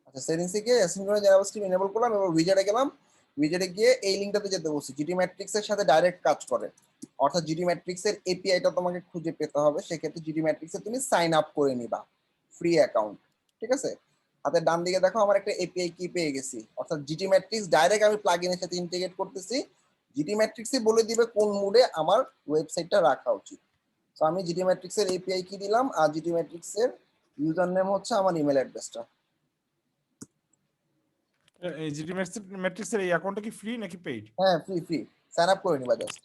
আচ্ছা, সেটিংসে গিয়ে অ্যাসিনক্রোনাইজ জাভাস্ক্রিপ্ট এনেবল করলাম, এবার উইজার্ডে গেলাম। উইজার্ডে গিয়ে এই লিংকটাতে যেতে বলছি, জিটি ম্যাট্রিক্স এর সাথে ডাইরেক্ট কাজ করে। অর্থাৎ জিটি ম্যাট্রিক্স এর এপিআইটা তোমাকে খুঁজে পেতে হবে, সেক্ষেত্রে জিটি ম্যাট্রিক্স এ তুমি সাইন আপ করে নিবা, ফ্রি অ্যাকাউন্ট। ঠিক আছে, হাতের ডান দিকে দেখো আমার একটা এপিআই কি পেয়ে গেছি, অর্থাৎ জিটি ম্যাট্রিক্স ডাইরেক্ট আমি প্লাগইনের সাথে ইন্টিগ্রেট করতেছি, জিটি ম্যাট্রিক্সই বলে দিবে কোন মুডে আমার ওয়েবসাইটটা রাখা উচিত। তো আমি জিটি ম্যাট্রিক্সের এপিআই কি দিলাম, আর জিটি ম্যাট্রিক্সের ইউজার নেম হচ্ছে আমার ইমেল অ্যাড্রেসটা। এই জিডি ম্যাট্রিক্সের এই অ্যাকাউন্টটা কি ফ্রি নাকি পেইড? হ্যাঁ, ফ্রি সাইন আপ করে নিবা জাস্ট।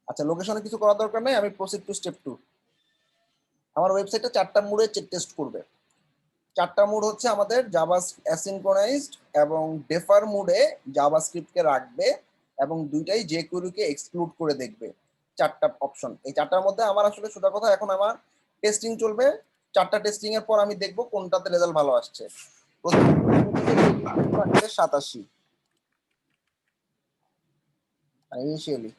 আচ্ছা, লোকেশনে কিছু করার দরকার নাই, আমি প্রসিড টু স্টেপ 2। আমার ওয়েবসাইটে 4টা মুডে টেস্ট করবে। 4টা মুড হচ্ছে আমাদের জাভা অ্যাসিনক্রোনাইজড এবং ডেফার মুডে জাভাস্ক্রিপ্টকে রাখবে এবং দুইটাই jQuery-কে এক্সক্লুড করে দেখবে। 4টা অপশন, এই 4টার মধ্যে আমার আসলে সোজা কথা এখন আমার টেস্টিং চলবে। 4টা টেস্টিং এর পর আমি দেখবো কোনটাতে রেজাল্ট ভালো আসছে। 87 ইনিশিয়ালি।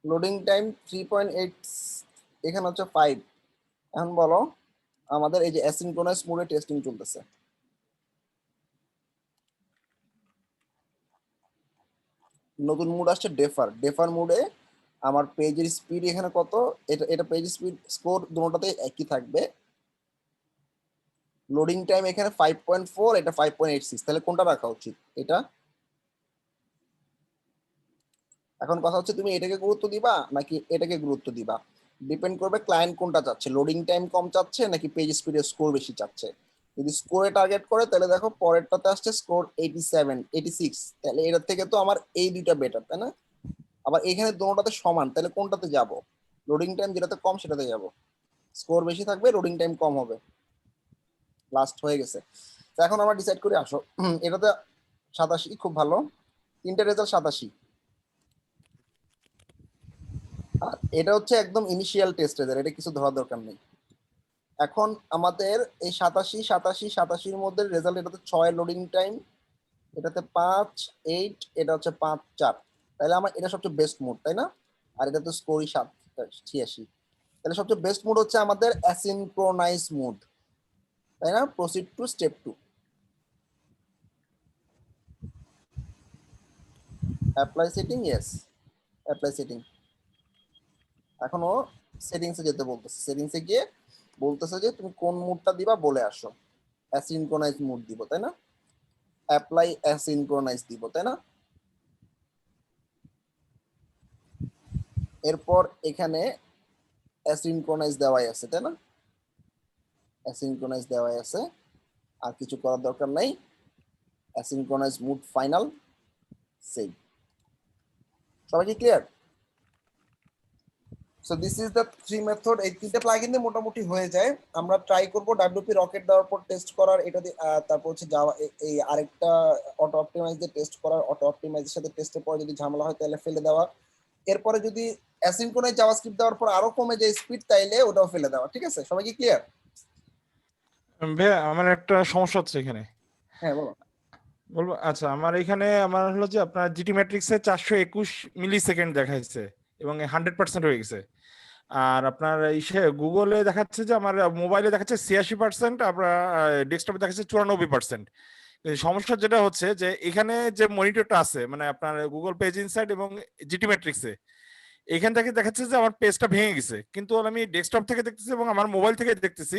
লোডিং টাইম 3.8, এখানে হচ্ছে 5। এখন বলো আমাদের এই যে অ্যাসিনক্রোনাস মোডে টেস্টিং চলতেছে। নতুন মুড আসছে ডেফার মুডে আমার পেজের স্পিড এখানে কত, এটা পেজ স্পিড স্কোর দুটোটাতে একই থাকবে। লোডিং টাইম এখানে 5.4, এটা 5.86, তাহলে কোনটা রাখা উচিত? এটা। এখন কথা হচ্ছে তুমি এটাকে গুরুত্ব দিবা নাকি এটাকে গুরুত্ব দিবা, ডিপেন্ড করবে ক্লায়েন্ট কোনটা চাচ্ছে, লোডিং টাইম কম চাচ্ছে নাকি পেজ স্পিডের স্কোর বেশি চাচ্ছে। যদি স্কোরে টার্গেট করে তাহলে দেখো পরেরটাতে আসছে স্কোর 87, 86, তাহলে এটার থেকে তো আমার এই দুইটা বেটার, তাই না? আবার এখানে দুটোটাতে সমান, তাহলে কোনটাতে যাব? লোডিং টাইম যেটাতে কম সেটাতে যাব। স্কোর বেশি থাকবে, লোডিং টাইম কম হবে। লাস্ট হয়ে গেছে। তো এখন আমরা ডিসাইড করে আসো। এটাতে 87, খুব ভালো, 3টে রেজাল্ট 87। আর এটা হচ্ছে একদম ইনিশিয়াল টেস্ট রেজাল্ট, এটা কিছু ধরার দরকার নেই। এখন আমাদের এই 87 মধ্যে রেজাল্ট, এটাতে 6 লোডিং টাইম, এটাতে 5, 8, এটা হচ্ছে 5, 4, তাহলে আমার এটা সবচেয়ে বেস্ট মুড, তাই না? আর এটা তো স্কোরই 86, তাহলে সবচেয়ে বেস্ট মুড হচ্ছে আমাদের অ্যাসিনক্রোনাইজ মুড, তাই না? Proceed to step 2। Apply setting, yes apply setting. এখনো সেটিংসে যেতে বলতেছে, সেটিংসে গিয়ে বলতেছে যে তুমি কোন মুডটা দিবা বলে আসো। অ্যাসিনক্রোনাইজ মুড দিব, তাই না? অ্যাপ্লাই অ্যাসিনক্রোনাইজ দিব, তাই না? এরপর এখানে অ্যাসিনক্রোনাইজ দেওয়াই আছে, তাই না? অ্যাসিনক্রোনাইজ দেওয়াই আছে, আর কিছু করার দরকার নাই। Asynchronise mood final, save. সবাই কি clear? So this is the 3 method. এই 3টে প্লাগইন দিয়ে মোটামুটি হয়ে যায়। আমরা ট্রাই করব WP রকেট দেওয়ার পর টেস্ট করার, এটা দিয়ে তারপর হচ্ছে যাওয়া এই আরেকটা অটো অপটিমাইজ দিয়ে টেস্ট করার, অটো অপটিমাইজের সাথে টেস্টের পরে যদি ঝামেলা হয় তাহলে ফেলে দেওয়া। এরপরে যদি অ্যাসিনক্রোনাইজ জাভাস্ক্রিপ্ট দেওয়ার পর আরো কমে যায় স্পিড, তাইলে ওটাও ফেলে দেওয়া। ঠিক আছে, সবাই কি ক্লিয়ার? ভাইয়া আমার একটা সমস্যা হচ্ছে এখানে, হ্যাঁ বলো। বলবো। আচ্ছা, আমার এখানে আমার হলো যে আপনার জিটি ম্যাট্রিক্সে 421 মিলি সেকেন্ড দেখাচ্ছে এবং 100% হয়ে গেছে। আর আপনার ইসে গুগলে দেখাচ্ছে যে আমার মোবাইলে দেখাচ্ছে 86%, আপনার ডেস্কটপে দেখাচ্ছে 94%। সমস্যা যেটা হচ্ছে যে এখানে যে মনিটরটা আছে, মানে আপনার গুগল পেজ ইনসাইট এবং জিটি ম্যাট্রিক্সে, এখান থেকে দেখাচ্ছে যে আমার পেজটা ভেঙে গেছে, কিন্তু আমি ডেস্কটপ থেকে দেখতেছি এবং আমার মোবাইল থেকে দেখতেছি,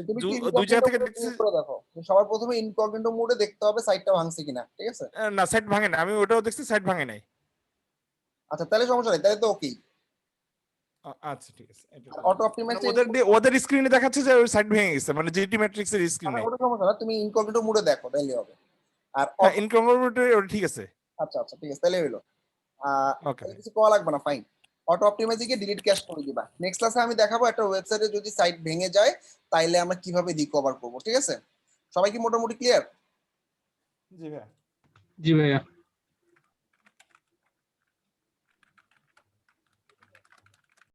তুমি কি দুই জায়গা থেকে ইনকগনিটো দেখতেছি। করে দেখো, সবার প্রথমে ইনকগনিটো মোডে দেখতে হবে সাইটটা ভাঙছে কিনা। ঠিক আছে? না, সাইট ভাঙে না, আমি ওটাও দেখছি, সাইট ভাঙে নাই। আচ্ছা, তাহলে সমস্যা নেই, তাহলে তো ওকে। আচ্ছা ঠিক আছে। অটো অপটিমাইজ ওদের স্ক্রিনে দেখাচ্ছে যে ওই সাইট ভেঙে গেছে, মানে জিটি ম্যাট্রিক্স এর স্ক্রিনে। ওটা সমস্যা না, তুমি ইনকগনিটো মোডে দেখো তাহলে হবে। আর হ্যাঁ, ইনকংগ্রুয়েন্ট ওটা ঠিক আছে। আচ্ছা আচ্ছা, ঠিক আছে, তাহলে হইলো। ওকে, কিছু করা লাগবে না, ফাইন। অটো অপটিমাইজে গিয়ে ডিলিট ক্যাশ করে দিবা। নেক্সট ক্লাসে আমি দেখাবো একটা ওয়েবসাইটে যদি সাইট ভেঙে যায় তাইলে আমরা কিভাবে রিকভার করব। ঠিক আছে, সবাই কি মোটামুটি ক্লিয়ার? জি ভাই। জি ভাইয়া।